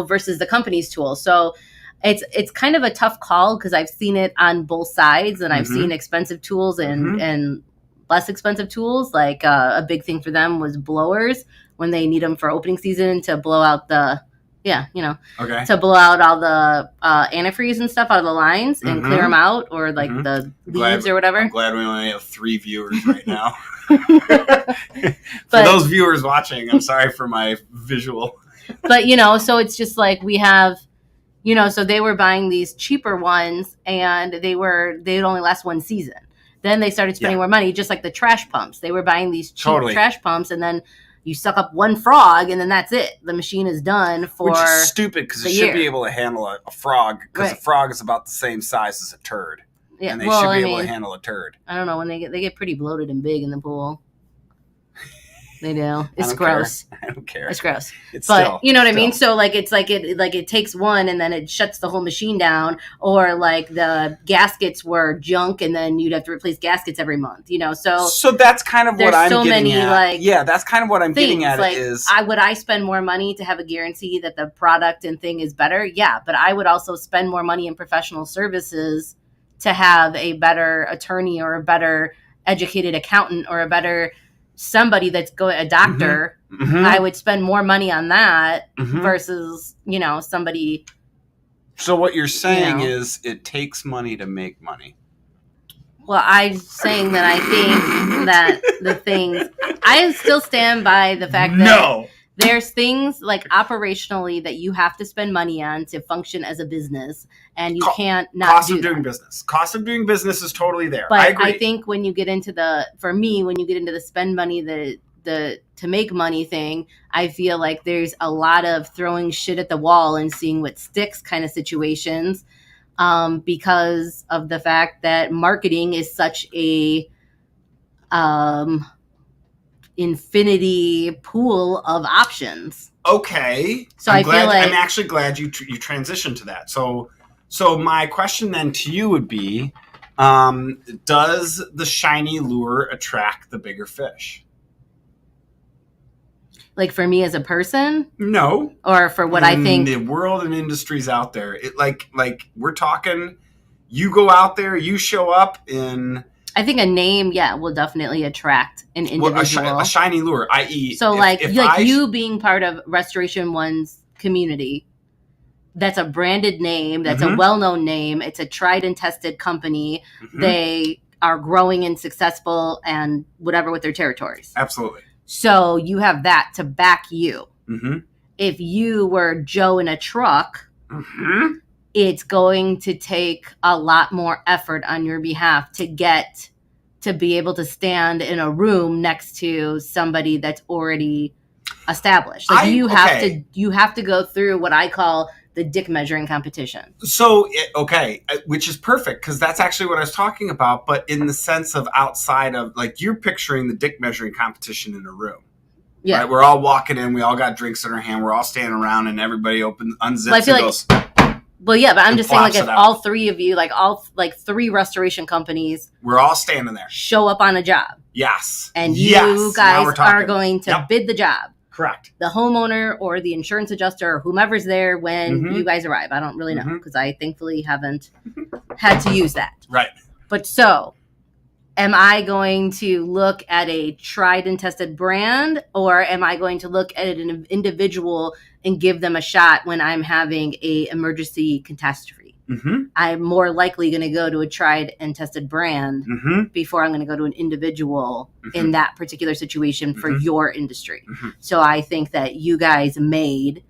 [SPEAKER 1] Versus the company's tools. So it's kind of a tough call, because I've seen it on both sides, and I've seen expensive tools and less expensive tools. Like a big thing for them was blowers when they need them for opening season to blow out to blow out all the antifreeze and stuff out of the lines and clear them out, or like the leaves or whatever.
[SPEAKER 2] I'm glad we only have 3 viewers right now. For those viewers watching, I'm sorry for my visual.
[SPEAKER 1] But so it's just like, we have, so they were buying these cheaper ones, and they'd only last 1 season. Then they started spending more money, just like the trash pumps. They were buying these cheap trash pumps, and then you suck up 1 frog, and then that's it. The machine is done for.
[SPEAKER 2] Which is stupid, because it should be able to handle a frog, because a frog is about the same size as a turd. Yeah, and they should be able to handle a turd.
[SPEAKER 1] I don't know, when they get pretty bloated and big in the pool. They do. It's
[SPEAKER 2] don't
[SPEAKER 1] gross.
[SPEAKER 2] care. I don't care.
[SPEAKER 1] It's gross.
[SPEAKER 2] It's
[SPEAKER 1] But
[SPEAKER 2] still,
[SPEAKER 1] you know what I mean? So like it's like it takes one and then it shuts the whole machine down, or like the gaskets were junk and then you'd have to replace gaskets every month, you know.
[SPEAKER 2] So that's kind of what I'm
[SPEAKER 1] so
[SPEAKER 2] getting
[SPEAKER 1] many,
[SPEAKER 2] at.
[SPEAKER 1] like,
[SPEAKER 2] yeah, that's kind of what I'm getting at
[SPEAKER 1] like,
[SPEAKER 2] is
[SPEAKER 1] would I spend more money to have a guarantee that the product and thing is better? Yeah, but I would also spend more money in professional services to have a better attorney or a better educated accountant or a better somebody that's a doctor.
[SPEAKER 2] Mm-hmm.
[SPEAKER 1] I would spend more money on that
[SPEAKER 2] Mm-hmm.
[SPEAKER 1] versus, you know, somebody.
[SPEAKER 2] So what you're saying is it takes money to make money.
[SPEAKER 1] Well, I'm saying that I think that the things, I still stand by the fact that there's things like operationally that you have to spend money on to function as a business, and you can't not
[SPEAKER 2] cost
[SPEAKER 1] do
[SPEAKER 2] of doing
[SPEAKER 1] that.
[SPEAKER 2] business. Cost of doing business is totally there.
[SPEAKER 1] But
[SPEAKER 2] I agree.
[SPEAKER 1] I think when you get into the spend money, the to make money thing, I feel like there's a lot of throwing shit at the wall and seeing what sticks kind of situations, because of the fact that marketing is such a infinity pool of options.
[SPEAKER 2] Okay.
[SPEAKER 1] So I'm
[SPEAKER 2] actually glad you transitioned to that. So my question then to you would be, does the shiny lure attract the bigger fish?
[SPEAKER 1] Like for me as a person?
[SPEAKER 2] No.
[SPEAKER 1] Or for what I think
[SPEAKER 2] the world and industries out there. It like we're talking, you go out there, you show up in,
[SPEAKER 1] I think a name, will definitely attract an individual.
[SPEAKER 2] A shiny lure, i.e.
[SPEAKER 1] So you being part of Restoration One's community, that's a branded name, that's a well-known name, it's a tried and tested company. Mm-hmm. They are growing and successful and whatever with their territories.
[SPEAKER 2] Absolutely.
[SPEAKER 1] So you have that to back you.
[SPEAKER 2] Mm-hmm.
[SPEAKER 1] If you were Joe in a truck, it's going to take a lot more effort on your behalf to get to be able to stand in a room next to somebody that's already established. Like you have to go through what I call the dick measuring competition.
[SPEAKER 2] So, which is perfect because that's actually what I was talking about, but in the sense of outside of, like, you're picturing the dick measuring competition in a room. Yeah. Right? We're all walking in, we all got drinks in our hand, we're all standing around, and everybody unzips and goes...
[SPEAKER 1] Well, yeah, but I'm just saying, like, if all three of you, like three restoration companies...
[SPEAKER 2] We're all standing there.
[SPEAKER 1] ...show up on a job.
[SPEAKER 2] Yes.
[SPEAKER 1] And you guys are going to bid the job.
[SPEAKER 2] Correct.
[SPEAKER 1] The homeowner or the insurance adjuster or whomever's there when you guys arrive. I don't really know because I thankfully haven't had to use that.
[SPEAKER 2] Right.
[SPEAKER 1] But so, am I going to look at a tried and tested brand, or am I going to look at an individual and give them a shot when I'm having a emergency catastrophe? I'm more likely going to go to a tried and tested brand before I'm going to go to an individual in that particular situation for your industry. So I think that you guys made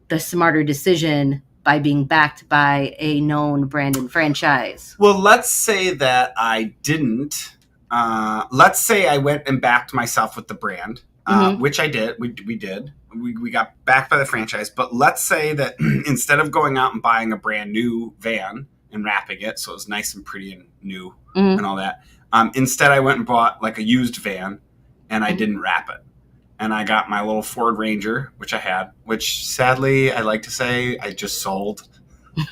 [SPEAKER 1] the smarter decision by being backed by a known brand and franchise.
[SPEAKER 2] Well, let's say that I didn't. Let's say I went and backed myself with the brand, which I did. We did. We got backed by the franchise. But let's say that instead of going out and buying a brand new van and wrapping it so it was nice and pretty and new and all that, instead I went and bought like a used van and I didn't wrap it. And I got my little Ford Ranger, which I had, which sadly, I like to say, I just sold.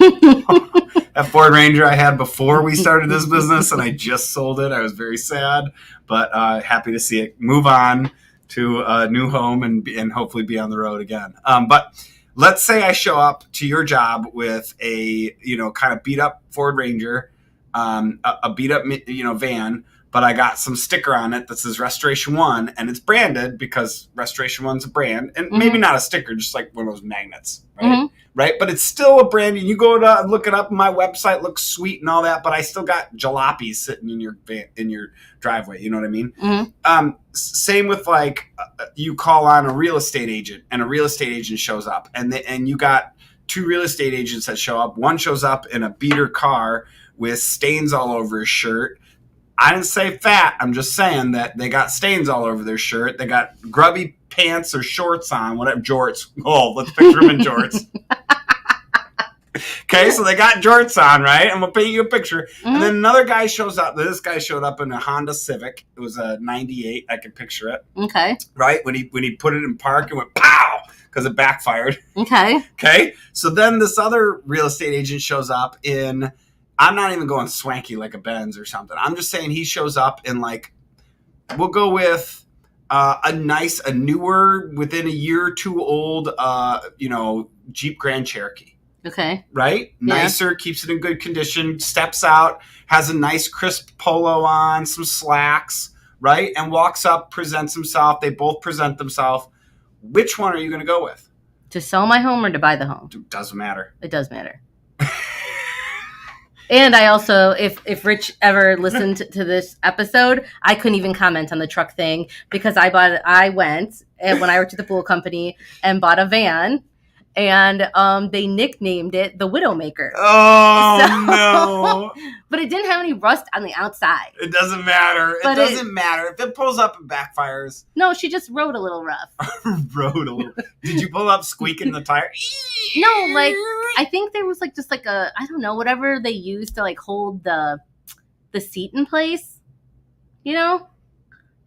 [SPEAKER 2] That Ford Ranger I had before we started this business, and I just sold it. I was very sad, but happy to see it move on to a new home and hopefully be on the road again. But let's say I show up to your job with a kind of beat up Ford Ranger, a beat up van. But I got some sticker on it that says Restoration One, and it's branded because Restoration One's a brand, and maybe not a sticker, just like one of those magnets, right? Right? But it's still a brand, and you go to look it up, and my website looks sweet and all that, but I still got jalopies sitting in your driveway, you know what I mean? Same with like you call on a real estate agent, and a real estate agent shows up, and you got two real estate agents that show up. One shows up in a beater car with stains all over his shirt. I didn't say fat. I'm just saying that they got stains all over their shirt. They got grubby pants or shorts on, whatever, jorts. Oh, let's picture them in jorts. Okay, so they got jorts on, right? I'm gonna paint you a picture.
[SPEAKER 1] Mhm.
[SPEAKER 2] And then another guy shows up. This guy showed up in a Honda Civic. It was a 98. I can picture it.
[SPEAKER 1] Okay.
[SPEAKER 2] Right? When he put it in park, it went pow! Because it backfired.
[SPEAKER 1] Okay.
[SPEAKER 2] Okay. So then this other real estate agent shows up in, I'm not even going swanky like a Benz or something. I'm just saying he shows up in like, we'll go with a newer, within a year or two old, Jeep Grand Cherokee.
[SPEAKER 1] Okay.
[SPEAKER 2] Right?
[SPEAKER 1] Yeah.
[SPEAKER 2] Nicer, keeps it in good condition, steps out, has a nice crisp polo on, some slacks, right? And walks up, presents himself. They both present themselves. Which one are you going to go with?
[SPEAKER 1] To sell my home or to buy the home?
[SPEAKER 2] Doesn't matter.
[SPEAKER 1] It does matter. And I also, if Rich ever listened to this episode, I couldn't even comment on the truck thing because I went and when I worked at the pool company and bought a van, and they nicknamed it the Widowmaker.
[SPEAKER 2] Oh, no.
[SPEAKER 1] But it didn't have any rust on the outside.
[SPEAKER 2] It doesn't matter. It
[SPEAKER 1] But
[SPEAKER 2] doesn't matter. If it pulls up and backfires.
[SPEAKER 1] No, she just rode a little rough.
[SPEAKER 2] Rode a little. Did you pull up squeaking the tire?
[SPEAKER 1] No, like I think there was like just like a, I don't know, whatever they used to like hold the seat in place. You know?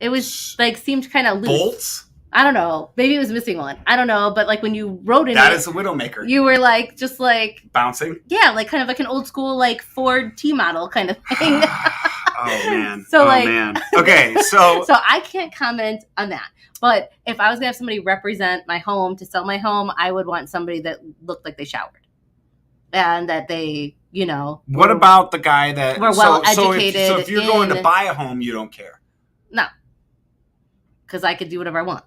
[SPEAKER 1] It was like seemed kind of loose.
[SPEAKER 2] Bolts?
[SPEAKER 1] I don't know. Maybe it was missing one. I don't know. But like when you rode in
[SPEAKER 2] That
[SPEAKER 1] it,
[SPEAKER 2] is a Widowmaker.
[SPEAKER 1] you were like just like
[SPEAKER 2] bouncing.
[SPEAKER 1] Yeah, like kind of like an old school like Ford T model kind of thing.
[SPEAKER 2] Oh man.
[SPEAKER 1] So
[SPEAKER 2] oh
[SPEAKER 1] like,
[SPEAKER 2] man. Okay, so
[SPEAKER 1] so I can't comment on that. But if I was gonna have somebody represent my home to sell my home, I would want somebody that looked like they showered and that they, you know.
[SPEAKER 2] What about the guy that
[SPEAKER 1] We're well educated.
[SPEAKER 2] So if you're going to buy a home, you don't care.
[SPEAKER 1] No, because I could do whatever I want.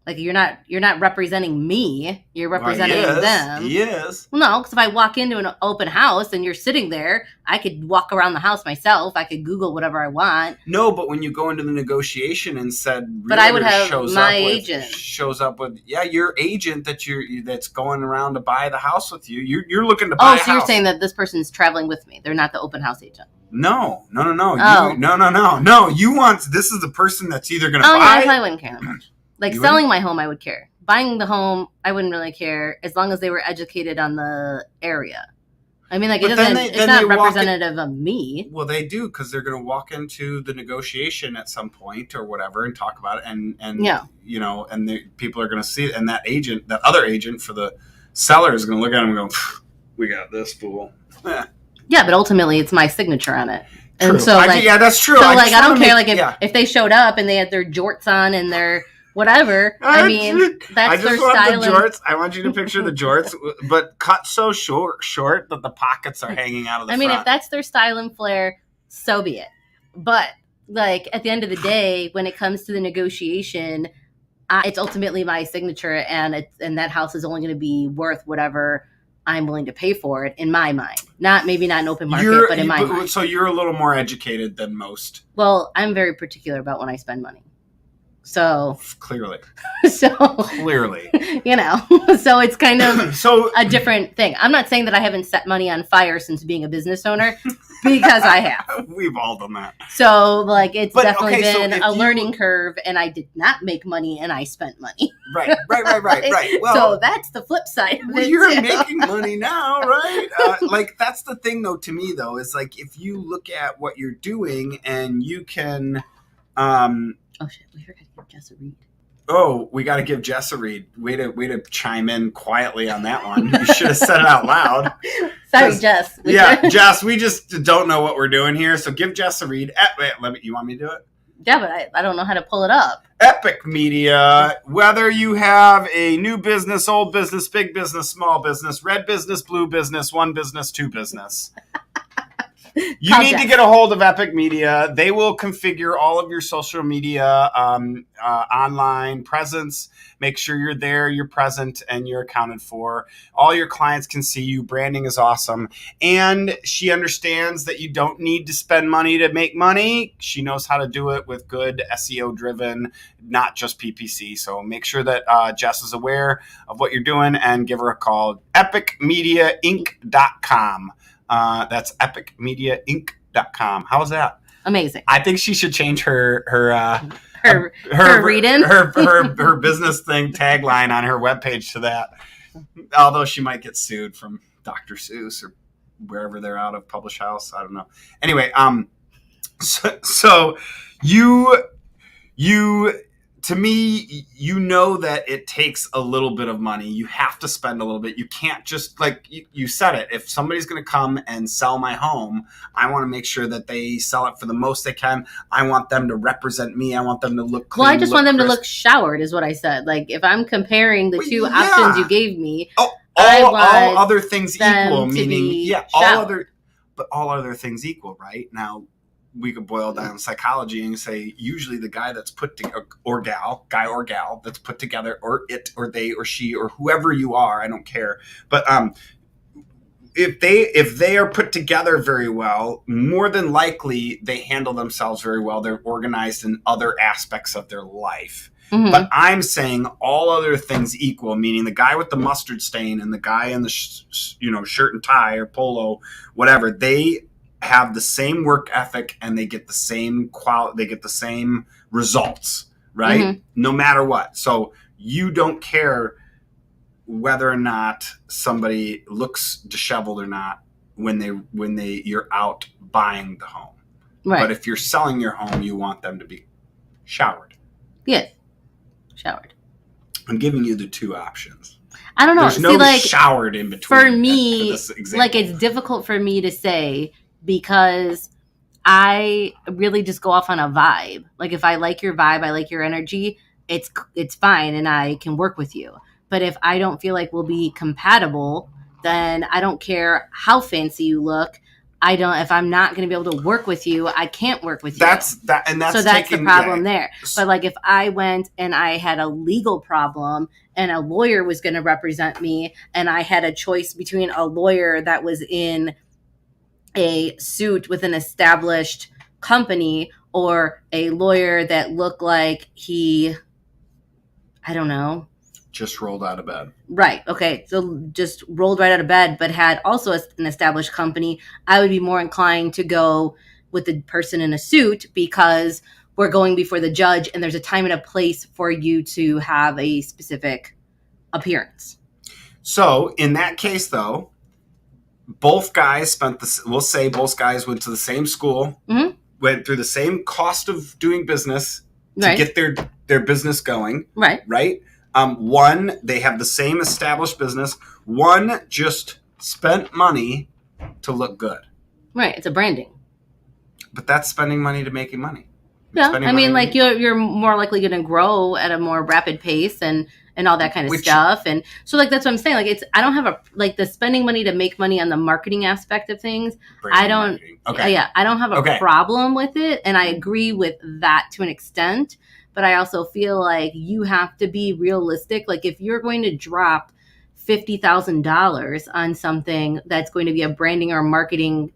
[SPEAKER 1] Like you're not representing me. You're representing them.
[SPEAKER 2] Yes.
[SPEAKER 1] Well, no, because if I walk into an open house and you're sitting there, I could walk around the house myself. I could Google whatever I want.
[SPEAKER 2] No, but when you go into the negotiation and said,
[SPEAKER 1] but I would have my agent
[SPEAKER 2] shows up with your agent that's going around to buy the house with you. You're looking to buy. Oh,
[SPEAKER 1] so you're saying that this person's traveling with me? They're not the open house agent.
[SPEAKER 2] No.
[SPEAKER 1] Oh.
[SPEAKER 2] No. You want this is the person that's either going to buy.
[SPEAKER 1] Oh yeah, I probably wouldn't care that much. Like
[SPEAKER 2] You
[SPEAKER 1] selling
[SPEAKER 2] wouldn't?
[SPEAKER 1] my home, I would care. Buying the home, I wouldn't really care as long as they were educated on the area. I mean, like
[SPEAKER 2] But
[SPEAKER 1] it's not representative of me.
[SPEAKER 2] Well, they do because they're going to walk into the negotiation at some point or whatever and talk about it, and
[SPEAKER 1] Yeah.
[SPEAKER 2] and people are going to see it, and that other agent for the seller is going to look at him and go, "We got this fool."
[SPEAKER 1] Yeah, but ultimately, it's my signature on it.
[SPEAKER 2] True.
[SPEAKER 1] And so, like,
[SPEAKER 2] yeah, that's true.
[SPEAKER 1] So,
[SPEAKER 2] I
[SPEAKER 1] like, I don't care. Like,
[SPEAKER 2] yeah.
[SPEAKER 1] if they showed up and they had their jorts on and their whatever, I mean, that's their style.
[SPEAKER 2] The jorts. I want you to picture the jorts, but cut so short that the pockets are hanging out of the front.
[SPEAKER 1] If that's their style and flair, so be it. But like at the end of the day, when it comes to the negotiation, it's ultimately my signature, and that house is only going to be worth whatever I'm willing to pay for it in my mind. Maybe not an open market, but in my mind.
[SPEAKER 2] So you're a little more educated than most.
[SPEAKER 1] Well, I'm very particular about when I spend money. So
[SPEAKER 2] clearly,
[SPEAKER 1] so it's kind of a different thing. I'm not saying that I haven't set money on fire since being a business owner, because I have.
[SPEAKER 2] We've all done that.
[SPEAKER 1] So like it's definitely been a learning curve, and I did not make money and I spent money.
[SPEAKER 2] Right. Well,
[SPEAKER 1] so that's the flip side.
[SPEAKER 2] You're making money now, right? Like that's the thing, though. To me, though, is like if you look at what you're doing and you can.
[SPEAKER 1] Oh shit! We forgot to give Jess a read.
[SPEAKER 2] Oh, we got to give Jess a read. Way to chime in quietly on that one. You should have said it out loud.
[SPEAKER 1] Sorry, Jess.
[SPEAKER 2] Jess. We just don't know what we're doing here. So give Jess a read. You want me to do it?
[SPEAKER 1] Yeah, but I don't know how to pull it up.
[SPEAKER 2] Epic Media. Whether you have a new business, old business, big business, small business, red business, blue business, one business, two business. You need to get a hold of Epic Media. They will configure all of your social media online presence. Make sure you're there, you're present, and you're accounted for. All your clients can see you. Branding is awesome. And she understands that you don't need to spend money to make money. She knows how to do it with good SEO-driven, not just PPC. So make sure that Jess is aware of what you're doing and give her a call. epicmediainc.com. That's epicmediainc.com. How was that?
[SPEAKER 1] Amazing.
[SPEAKER 2] I think she should change her
[SPEAKER 1] read-in?
[SPEAKER 2] her business thing tagline on her webpage to that. Although she might get sued from Dr. Seuss or wherever they're out of, Publish House. I don't know. Anyway, so you to me, you know that it takes a little bit of money. You have to spend a little bit. You can't just, like you said it. If somebody's going to come and sell my home, I want to make sure that they sell it for the most they can. I want them to represent me. I want them to look clean.
[SPEAKER 1] Well, I just want them to look showered is what I said. Like, if I'm comparing the two options you gave me,
[SPEAKER 2] all other things equal, meaning, all other things equal, right? Now, we could boil down psychology and say usually the guy that's put together, or guy or gal that's put together, or it or they or she or whoever you are, I don't care, but if they are put together very well, more than likely they handle themselves very well. They're organized in other aspects of their life. Mm-hmm. But I'm saying all other things equal, meaning the guy with the mustard stain and the guy in the shirt and tie or polo, whatever, they have the same work ethic and they get the same they get the same results, right? Mm-hmm. No matter what. So you don't care whether or not somebody looks disheveled or not when you're out buying the home. Right. But if you're selling your home, you want them to be showered.
[SPEAKER 1] Yes. Showered.
[SPEAKER 2] I'm giving you the two options.
[SPEAKER 1] I don't know.
[SPEAKER 2] There's no showered in between.
[SPEAKER 1] For me, like, it's difficult for me to say, because I really just go off on a vibe. Like, if I like your vibe, I like your energy, it's fine and I can work with you. But if I don't feel like we'll be compatible, then I don't care how fancy you look. If I'm not going to be able to work with you, I can't work with you.
[SPEAKER 2] So that's
[SPEAKER 1] the problem there. But like, if I went and I had a legal problem and a lawyer was going to represent me, and I had a choice between a lawyer that was in a suit with an established company or a lawyer that looked like he, I don't know,
[SPEAKER 2] just rolled out of bed.
[SPEAKER 1] Right. Okay. So just rolled right out of bed, but had also an established company, I would be more inclined to go with the person in a suit, because we're going before the judge and there's a time and a place for you to have a specific appearance.
[SPEAKER 2] So in that case, though, both guys we'll say both guys went to the same school, mm-hmm. went through the same cost of doing business to get their business going.
[SPEAKER 1] Right.
[SPEAKER 2] Right. One, they have the same established business. One just spent money to look good.
[SPEAKER 1] Right. It's a branding.
[SPEAKER 2] But that's spending money to making money.
[SPEAKER 1] Yeah. I mean, like, you're more likely going to grow at a more rapid pace and all that kind of stuff. And so, like, that's what I'm saying. Like, I don't have the spending money to make money on the marketing aspect of things. I don't have a problem with it. And I agree with that to an extent. But I also feel like you have to be realistic. Like, if you're going to drop $50,000 on something that's going to be a branding or marketing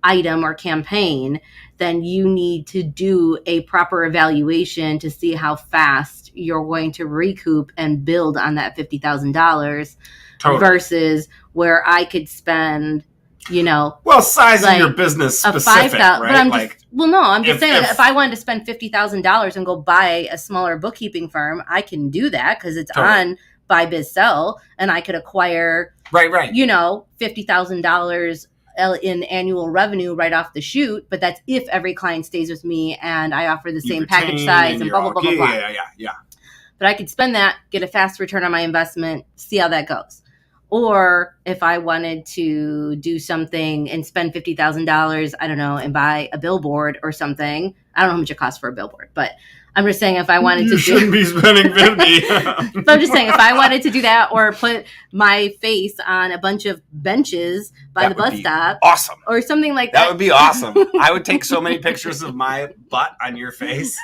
[SPEAKER 1] item or campaign, then you need to do a proper evaluation to see how fast you're going to recoup and build on that $50,000 versus where I could spend,
[SPEAKER 2] sizing your business specific, right?
[SPEAKER 1] I'm just saying, if I wanted to spend $50,000 and go buy a smaller bookkeeping firm, I can do that because it's on Buy, Biz, Sell, and I could acquire, $50,000 in annual revenue right off the chute. But that's if every client stays with me and I offer the same package size and blah, blah, blah, blah, blah.
[SPEAKER 2] Yeah.
[SPEAKER 1] But I could spend that, get a fast return on my investment, see how that goes. Or if I wanted to do something and spend $50,000, I don't know, and buy a billboard or something. I don't know how much it costs for a billboard, but I'm just saying, if I wanted to
[SPEAKER 2] shouldn't be spending 50.
[SPEAKER 1] But I'm just saying, if I wanted to do that, or put my face on a bunch of benches by the bus stop,
[SPEAKER 2] awesome,
[SPEAKER 1] or something like that.
[SPEAKER 2] That would be awesome. I would take so many pictures of my butt on your face.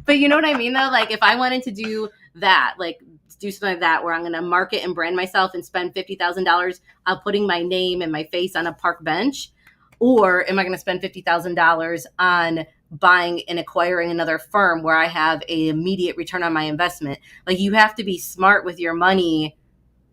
[SPEAKER 1] But you know what I mean, though? Like, if I wanted to do that, like, do something like that, where I'm going to market and brand myself and spend $50,000 putting my name and my face on a park bench, or am I going to spend $50,000 on buying and acquiring another firm where I have an immediate return on my investment? Like, you have to be smart with your money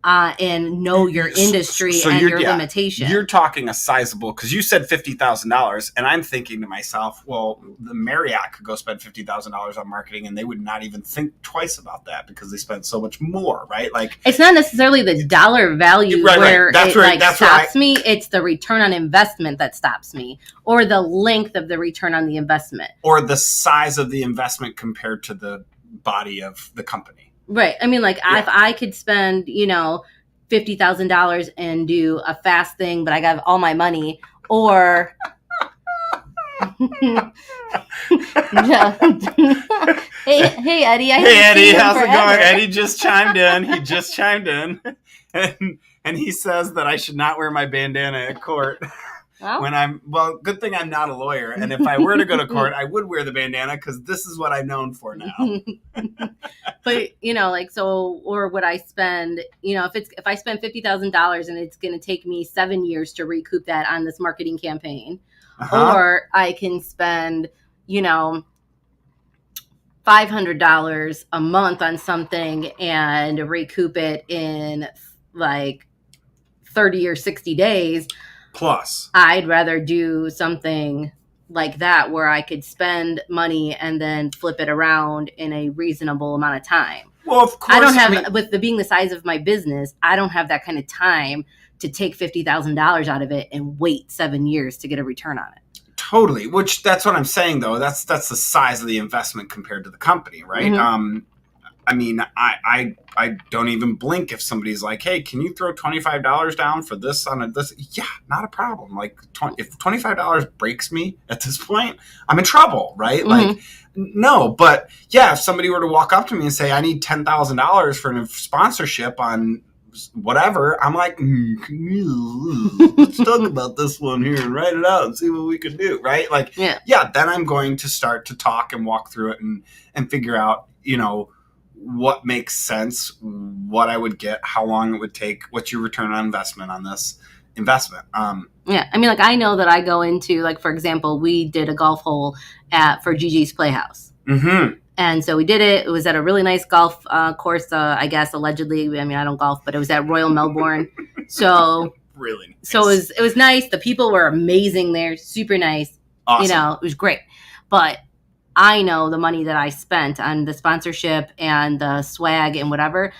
[SPEAKER 1] and know your industry and your limitations.
[SPEAKER 2] You're talking a sizable, because you said $50,000, and I'm thinking to myself, well, the Marriott could go spend $50,000 on marketing, and they would not even think twice about that because they spend so much more, right? Like,
[SPEAKER 1] it's not necessarily the dollar value where it stops me. It's the return on investment that stops me, or the length of the return on the investment,
[SPEAKER 2] or the size of the investment compared to the body of the company.
[SPEAKER 1] Right. I mean, like, if I could spend, $50,000 and do a fast thing, but I got all my money, or hey, Eddie.
[SPEAKER 2] Hey, Eddie, how's it going? Eddie just chimed in. He just chimed in, and he says that I should not wear my bandana at court. Well? Good thing I'm not a lawyer. And if I were to go to court, I would wear the bandana because this is what I'm known for now.
[SPEAKER 1] But, or would I spend, if I spend $50,000 and it's going to take me 7 years to recoup that on this marketing campaign, or I can spend, $500 a month on something and recoup it in like 30 or 60 days.
[SPEAKER 2] Plus,
[SPEAKER 1] I'd rather do something like that where I could spend money and then flip it around in a reasonable amount of time.
[SPEAKER 2] Well, of course.
[SPEAKER 1] I don't have, being the size of my business, I don't have that kind of time to take $50,000 out of it and wait 7 years to get a return on it.
[SPEAKER 2] Totally. Which, that's what I'm saying, though. That's the size of the investment compared to the company, right? Mm-hmm. I mean, I don't even blink if somebody's like, hey, can you throw $25 down for this on this? Yeah, not a problem. Like, if $25 breaks me at this point, I'm in trouble, right? Mm-hmm. Like, no, but yeah, if somebody were to walk up to me and say, I need $10,000 for a sponsorship on whatever, I'm like, let's talk about this one here and write it out and see what we can do, right? Like, yeah, then I'm going to start to talk and walk through it and figure out, what makes sense, what I would get, how long it would take, what's your return on investment on this investment.
[SPEAKER 1] Yeah, I mean, like, I know that I go into, like, for example, we did a golf hole for Gigi's Playhouse.
[SPEAKER 2] Mm-hmm.
[SPEAKER 1] And so we did it. It was at a really nice golf course, I guess, allegedly. I mean, I don't golf, but it was at Royal Melbourne. So
[SPEAKER 2] really nice.
[SPEAKER 1] So it was nice. The people were amazing there, super nice.
[SPEAKER 2] Awesome.
[SPEAKER 1] It was great. But I know the money that I spent on the sponsorship and the swag and whatever,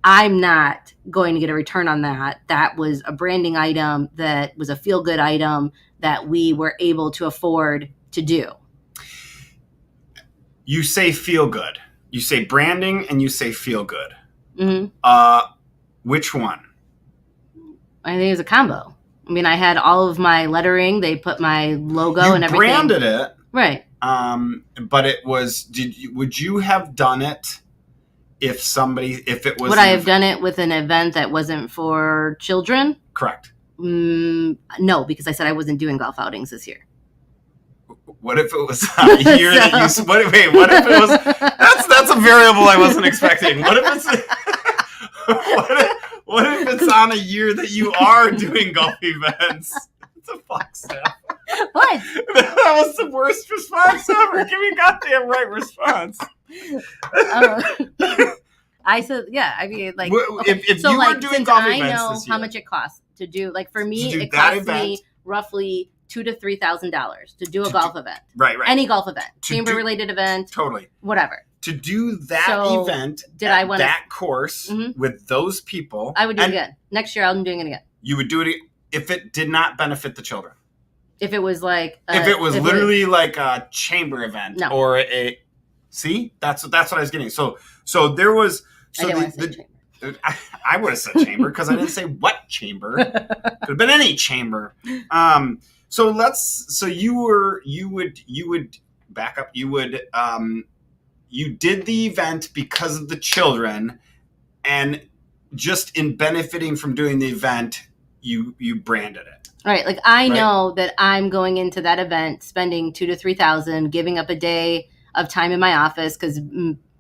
[SPEAKER 1] I'm not going to get a return on that. That was a branding item, that was a feel-good item that we were able to afford to do.
[SPEAKER 2] You say feel good. You say branding and you say feel good.
[SPEAKER 1] Mm-hmm.
[SPEAKER 2] Which one?
[SPEAKER 1] I think it was a combo. I mean, I had all of my lettering. They put my logo and everything.
[SPEAKER 2] You branded it.
[SPEAKER 1] Right.
[SPEAKER 2] But it was, would you have done it if it was...
[SPEAKER 1] Would I have done it with an event that wasn't for children?
[SPEAKER 2] Correct.
[SPEAKER 1] No, because I said I wasn't doing golf outings this year.
[SPEAKER 2] What if it was a year that you... what if it was... That's a variable I wasn't expecting. What if it's... what if it's on a year that you are doing golf events? What the fuck, Steph?
[SPEAKER 1] What?
[SPEAKER 2] That was the worst response ever. Give me a goddamn right response.
[SPEAKER 1] I said, yeah, I mean, like...
[SPEAKER 2] Okay. If you were doing golf events this year... I know
[SPEAKER 1] how much it costs to do... Like, for me, it costs me roughly $2,000 to $3,000 to do a golf event.
[SPEAKER 2] Right.
[SPEAKER 1] Any golf event. Chamber-related event.
[SPEAKER 2] Totally.
[SPEAKER 1] Whatever.
[SPEAKER 2] To do that event that course with those people...
[SPEAKER 1] I would do it again. Next year, I'm doing it again.
[SPEAKER 2] You would do it if it did not benefit the children.
[SPEAKER 1] If it was like...
[SPEAKER 2] if it was literally like a chamber event or a... See? That's what I was getting. So there was... So I would have said chamber because I didn't say what chamber. Could have been any chamber. So you would back up. You did the event because of the children, and just in benefiting from doing the event, you branded it.
[SPEAKER 1] Right. Like, I know that I'm going into that event, spending $2,000 to $3,000, giving up a day of time in my office because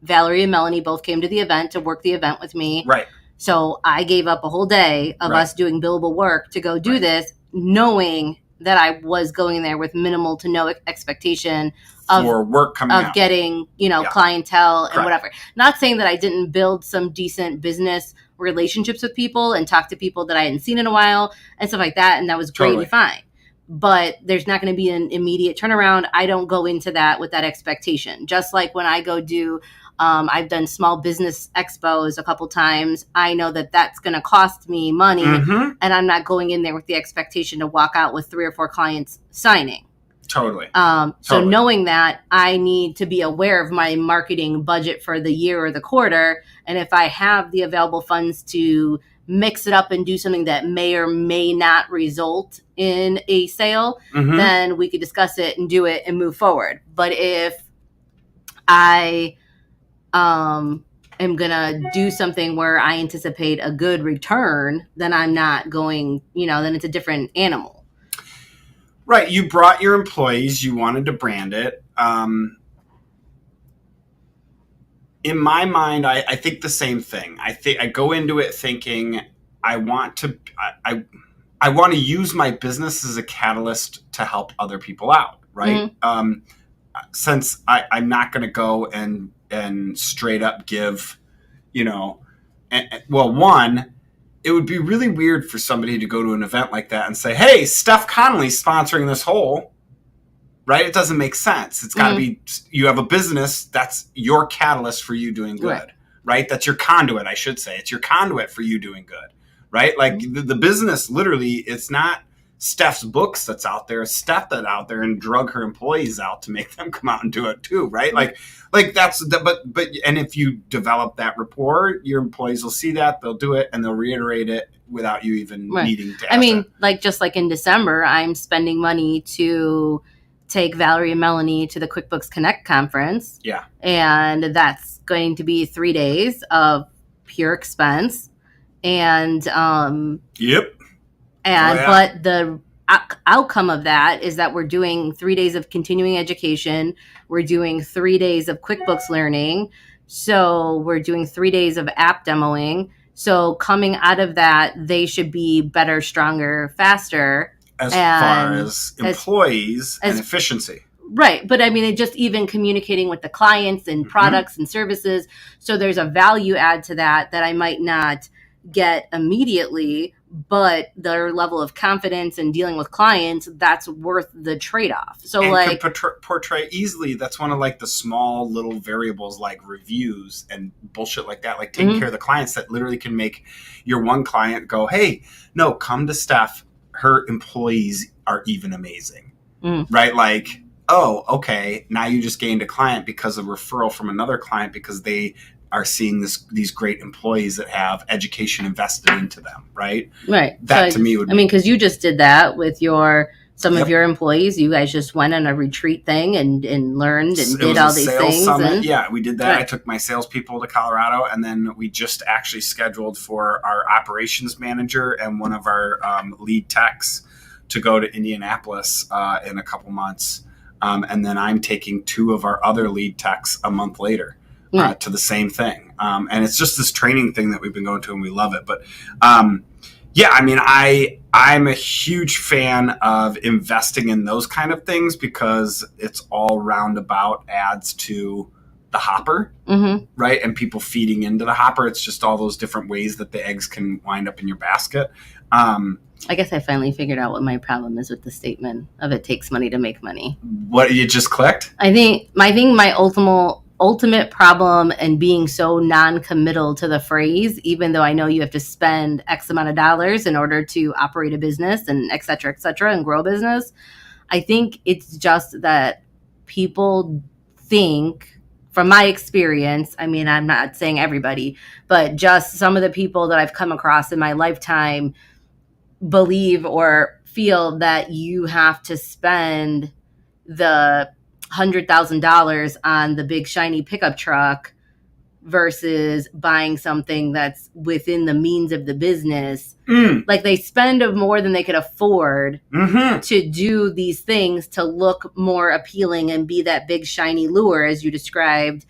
[SPEAKER 1] Valerie and Melanie both came to the event to work the event with me.
[SPEAKER 2] Right.
[SPEAKER 1] So I gave up a whole day of us doing billable work to go do this, knowing that I was going there with minimal to no expectation
[SPEAKER 2] for work coming
[SPEAKER 1] of
[SPEAKER 2] out.
[SPEAKER 1] getting,
[SPEAKER 2] Yeah.
[SPEAKER 1] clientele and
[SPEAKER 2] Correct.
[SPEAKER 1] whatever. Not saying that I didn't build some decent business relationships with people and talk to people that I hadn't seen in a while and stuff like that. And that was great and fine. But there's not going to be an immediate turnaround. I don't go into that with that expectation. Just like when I go do, I've done small business expos a couple times. I know that that's going to cost me money,
[SPEAKER 2] Mm-hmm.
[SPEAKER 1] and I'm not going in there with the expectation to walk out with 3 or 4 clients signing.
[SPEAKER 2] Totally.
[SPEAKER 1] So knowing that, I need to be aware of my marketing budget for the year or the quarter. And if I have the available funds to mix it up and do something that may or may not result in a sale,
[SPEAKER 2] Mm-hmm.
[SPEAKER 1] then we could discuss it and do it and move forward. But if I am going to do something where I anticipate a good return, then I'm not going, then it's a different animal.
[SPEAKER 2] Right. You brought your employees. You wanted to brand it. In my mind, I think the same thing. I go into it thinking I want to use my business as a catalyst to help other people out. Right. Mm-hmm. Since I'm not going to go and straight up give, one, it would be really weird for somebody to go to an event like that and say, hey, Steph Connolly's sponsoring this whole, right? It doesn't make sense. It's got to be, you have a business, that's your catalyst for you doing good, right? That's your conduit, I should say. It's your conduit for you doing good, right? Like the business, literally, it's not Steph's books that's out there. It's Steph that's out there and drug her employees out to make them come out and do it too, right? Like that's but and if you develop that rapport, your employees will see that, they'll do it, and they'll reiterate it without you even needing to ask
[SPEAKER 1] just like in December, I'm spending money to take Valerie and Melanie to the QuickBooks Connect conference.
[SPEAKER 2] Yeah.
[SPEAKER 1] And that's going to be 3 days of pure expense. And
[SPEAKER 2] Yep.
[SPEAKER 1] And but the outcome of that is that we're doing 3 days of continuing education. We're doing 3 days of QuickBooks learning. So we're doing 3 days of app demoing. So coming out of that, they should be better, stronger, faster.
[SPEAKER 2] As far as employees and efficiency.
[SPEAKER 1] Right. But I mean, it just even communicating with the clients and products and services. So there's a value add to that I might not get immediately, but their level of confidence in dealing with clients, that's worth the trade-off. So
[SPEAKER 2] and could portray easily. That's one of like the small little variables like reviews and bullshit like that, like taking care of the clients that literally can make your one client go, hey, no, come to Steph. Her employees are even amazing, right? Like, oh, okay. Now you just gained a client because of referral from another client because they are seeing these great employees that have education invested into them, right?
[SPEAKER 1] Right.
[SPEAKER 2] That to me would be...
[SPEAKER 1] because you just did that with some of your employees. You guys just went on a retreat thing and learned and did all these things.
[SPEAKER 2] Summit. Yeah, we did that. Right. I took my salespeople to Colorado, and then we just actually scheduled for our operations manager and one of our lead techs to go to Indianapolis in a couple months. And then I'm taking 2 of our other lead techs a month later. To the same thing. And it's just this training thing that we've been going to and we love it. But yeah, I mean, I'm a huge fan of investing in those kind of things because it's all roundabout adds to the hopper, right? And people feeding into the hopper. It's just all those different ways that the eggs can wind up in your basket.
[SPEAKER 1] I guess I finally figured out what my problem is with the statement of it takes money to make money.
[SPEAKER 2] What, you just clicked?
[SPEAKER 1] I think my ultimate problem and being so non-committal to the phrase, even though I know you have to spend X amount of dollars in order to operate a business and et cetera, and grow a business. I think it's just that people think, from my experience, I mean, I'm not saying everybody, but just some of the people that I've come across in my lifetime believe or feel that you have to spend the $100,000 on the big shiny pickup truck versus buying something that's within the means of the business. Like they spend more than they could afford to do these things to look more appealing and be that big shiny lure, as you described,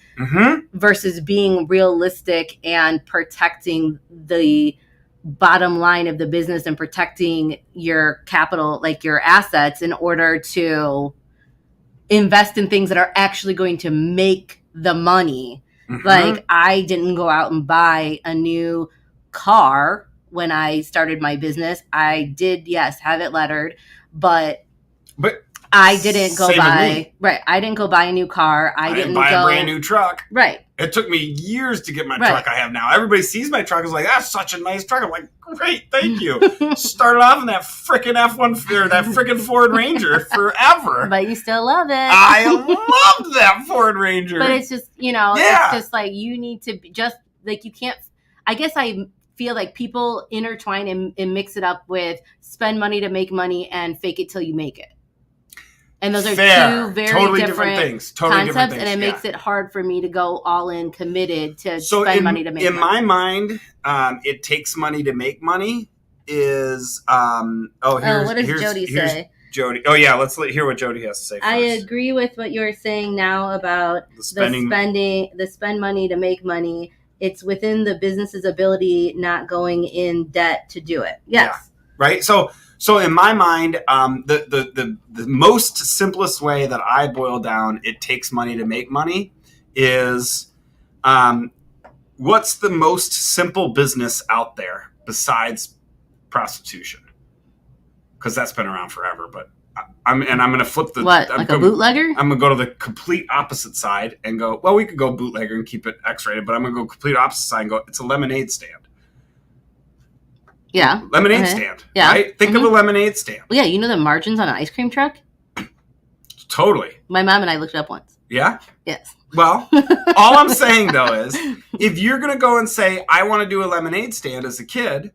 [SPEAKER 1] versus being realistic and protecting the bottom line of the business and protecting your capital, like your assets, in order to invest in things that are actually going to make the money.
[SPEAKER 2] Mm-hmm.
[SPEAKER 1] Like, I didn't go out and buy a new car when I started my business. I did, yes, have it lettered, but I didn't go buy. Right, I didn't go buy a new car. I didn't
[SPEAKER 2] buy a brand new truck.
[SPEAKER 1] Right.
[SPEAKER 2] It took me years to get my truck I have now. Everybody sees my truck and is like, that's such a nice truck. I'm like, great, thank you. Started off in that frickin' F-1 or that frickin' Ford Ranger forever.
[SPEAKER 1] But you still love it.
[SPEAKER 2] I loved that Ford Ranger.
[SPEAKER 1] But it's just, it's just like you need to just, like, you can't, I guess I feel like people intertwine and mix it up with spend money to make money and fake it till you make it. And those are two very
[SPEAKER 2] totally
[SPEAKER 1] different
[SPEAKER 2] things.
[SPEAKER 1] Concepts, and it makes it hard for me to go all in committed to spend money to make money.
[SPEAKER 2] In my mind, it takes money to make money is, what
[SPEAKER 1] does Jody say?
[SPEAKER 2] Jody. Oh, yeah, let's hear what Jody has to say first.
[SPEAKER 1] I agree with what you're saying now about the spend money to make money. It's within the business's ability, not going in debt to do it. Yes.
[SPEAKER 2] Yeah, right? So in my mind, the most simplest way that I boil down it takes money to make money is what's the most simple business out there besides prostitution? Because that's been around forever. But I'm going to flip the
[SPEAKER 1] a bootlegger?
[SPEAKER 2] I'm going to go to the complete opposite side and go, well, we could go bootlegger and keep it X-rated, but I'm going to go complete opposite side and go, it's a lemonade stand.
[SPEAKER 1] Yeah.
[SPEAKER 2] Lemonade stand. Yeah. Right? Think of a lemonade stand.
[SPEAKER 1] Well, yeah, you know the margins on an ice cream truck?
[SPEAKER 2] Totally.
[SPEAKER 1] My mom and I looked it up once.
[SPEAKER 2] Yeah?
[SPEAKER 1] Yes.
[SPEAKER 2] Well, all I'm saying, though, is if you're going to go and say, I want to do a lemonade stand as a kid,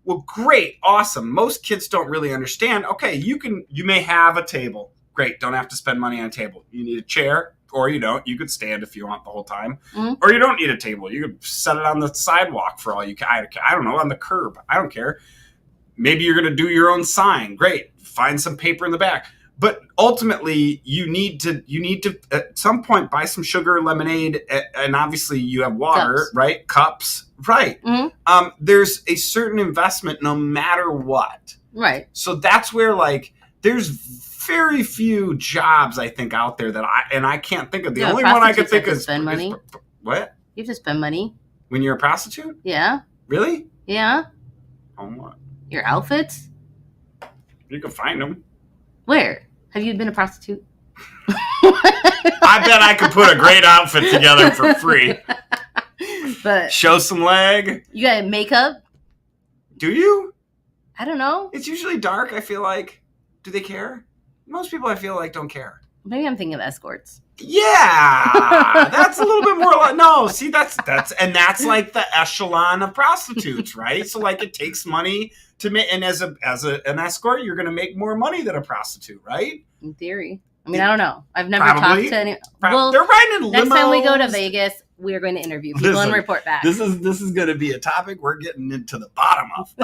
[SPEAKER 2] well, great, awesome. Most kids don't really understand. Okay, you may have a table. Great, don't have to spend money on a table. You need a chair. Or you don't. You could stand if you want the whole time. Or you don't need a table. You could set it on the sidewalk for all you can. I don't know, on the curb. I don't care. Maybe you're going to do your own sign. Great. Find some paper in the back. But ultimately, you need to at some point buy some sugar, lemonade, and obviously you have water, Cups. Right? Cups. Right. There's a certain investment no matter what.
[SPEAKER 1] Right.
[SPEAKER 2] So that's where, like, there's very few jobs I think out there that I can't think of. The only one I could think is
[SPEAKER 1] spend money.
[SPEAKER 2] What?
[SPEAKER 1] You have to spend money
[SPEAKER 2] when you're a prostitute.
[SPEAKER 1] Yeah.
[SPEAKER 2] Really?
[SPEAKER 1] Yeah.
[SPEAKER 2] On what?
[SPEAKER 1] Your outfits.
[SPEAKER 2] You can find them.
[SPEAKER 1] Where have you been a prostitute?
[SPEAKER 2] I bet I could put a great outfit together for free.
[SPEAKER 1] But
[SPEAKER 2] show some leg.
[SPEAKER 1] You got makeup?
[SPEAKER 2] Do you?
[SPEAKER 1] I don't know.
[SPEAKER 2] It's usually dark. I feel like. Do they care? Most people I feel like don't care.
[SPEAKER 1] Maybe I'm thinking of escorts.
[SPEAKER 2] Yeah, that's a little bit more like, no, see, that's like the echelon of prostitutes, right? So like it takes money to make, and as an escort, you're going to make more money than a prostitute, right?
[SPEAKER 1] In theory. I mean, I don't know. I've never talked to any.
[SPEAKER 2] Well, they're riding in limos.
[SPEAKER 1] Next time we go to Vegas, we're going to interview people and report back.
[SPEAKER 2] This is going to be a topic we're getting into the bottom of.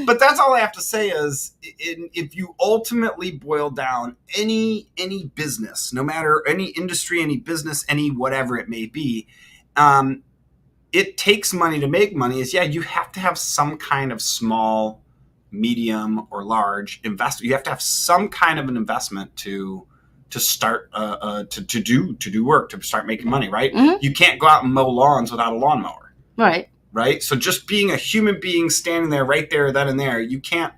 [SPEAKER 2] But that's all I have to say is, if you ultimately boil down any business, no matter any industry, any business, any whatever it may be, it takes money to make money. You have to have some kind of small, medium, or large investment. You have to have some kind of an investment to start to do work, to start making money, right? Mm-hmm. You can't go out and mow lawns without a lawnmower. Right? So just being a human being standing there right there, then and there, you can't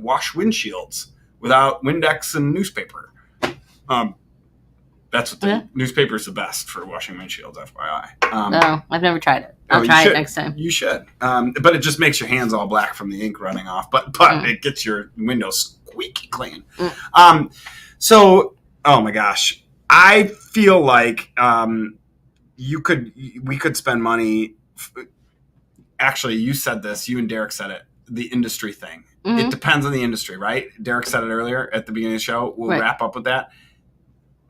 [SPEAKER 2] wash windshields without Windex and newspaper. That's what newspaper is the best for washing windshields, FYI.
[SPEAKER 1] No, I've never tried it. I'll try it next time.
[SPEAKER 2] You should. But it just makes your hands all black from the ink running off. But it gets your windows squeaky clean. So, oh my gosh, I feel like we could spend money. Actually, you said this. You and Derek said it. The industry thing. Mm-hmm. It depends on the industry, right? Derek said it earlier at the beginning of the show. We'll wrap up with that.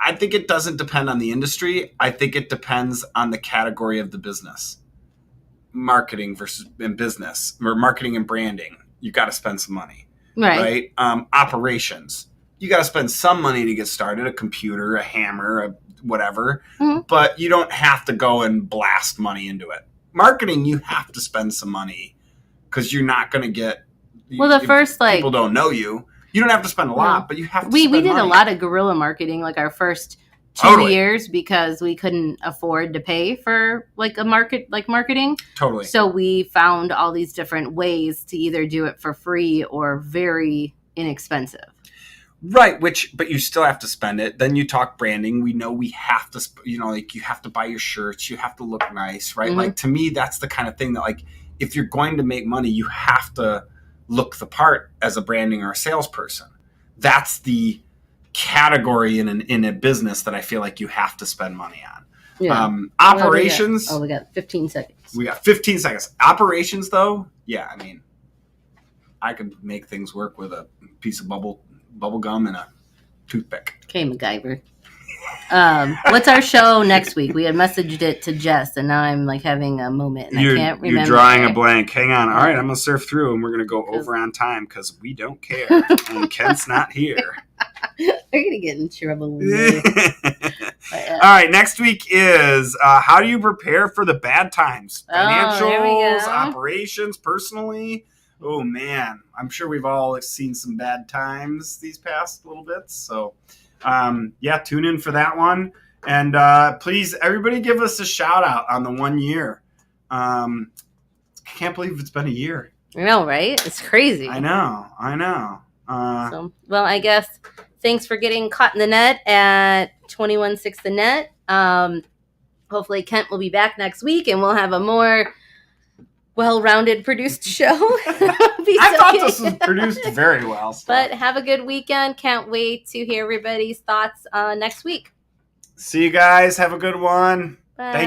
[SPEAKER 2] I think it doesn't depend on the industry. I think it depends on the category of the business. Marketing versus in business, or marketing and branding. You got to spend some money, right? Operations. You got to spend some money to get started. A computer, a hammer, a whatever. Mm-hmm. But you don't have to go and blast money into it. Marketing, you have to spend some money because you're not going to get.
[SPEAKER 1] Well, first
[SPEAKER 2] people don't know you. You don't have to spend a lot, but you have to
[SPEAKER 1] we
[SPEAKER 2] spend
[SPEAKER 1] did
[SPEAKER 2] money.
[SPEAKER 1] a lot of guerrilla marketing, like our first 2
[SPEAKER 2] Totally.
[SPEAKER 1] years, because we couldn't afford to pay for like marketing.
[SPEAKER 2] Totally.
[SPEAKER 1] So we found all these different ways to either do it for free or very inexpensive.
[SPEAKER 2] Right, but you still have to spend it. Then you talk branding. We know we have to, like you have to buy your shirts. You have to look nice, right?
[SPEAKER 1] Mhm.
[SPEAKER 2] Like to me, that's the kind of thing that like if you're going to make money, you have to look the part as a branding or a salesperson. That's the category in a business that I feel like you have to spend money on.
[SPEAKER 1] Yeah.
[SPEAKER 2] Operations.
[SPEAKER 1] We got 15 seconds.
[SPEAKER 2] We got 15 seconds. Operations, though, yeah, I mean, I could make things work with a piece of bubble gum and a toothpick.
[SPEAKER 1] Okay, MacGyver. What's our show next week? We had messaged it to Jess, and now I'm like having a moment, and I can't remember.
[SPEAKER 2] You're drawing a blank. Hang on. All right, I'm gonna surf through, and we're gonna go over on time because we don't care, and Kent's not here.
[SPEAKER 1] We're gonna get in trouble.
[SPEAKER 2] All right, next week is how do you prepare for the bad times? Financials, operations, personally. Oh man, I'm sure we've all seen some bad times these past little bits. So, yeah, tune in for that one. And please, everybody give us a shout out on the 1 year. Can't believe it's been a year.
[SPEAKER 1] I know, right? It's crazy.
[SPEAKER 2] I know.
[SPEAKER 1] Well, I guess thanks for getting caught in the net at 21.6 the net. Hopefully Kent will be back next week, and we'll have a more well-rounded produced show.
[SPEAKER 2] I thought this was produced very well. So.
[SPEAKER 1] But have a good weekend. Can't wait to hear everybody's thoughts next week.
[SPEAKER 2] See you guys. Have a good one.
[SPEAKER 1] Bye.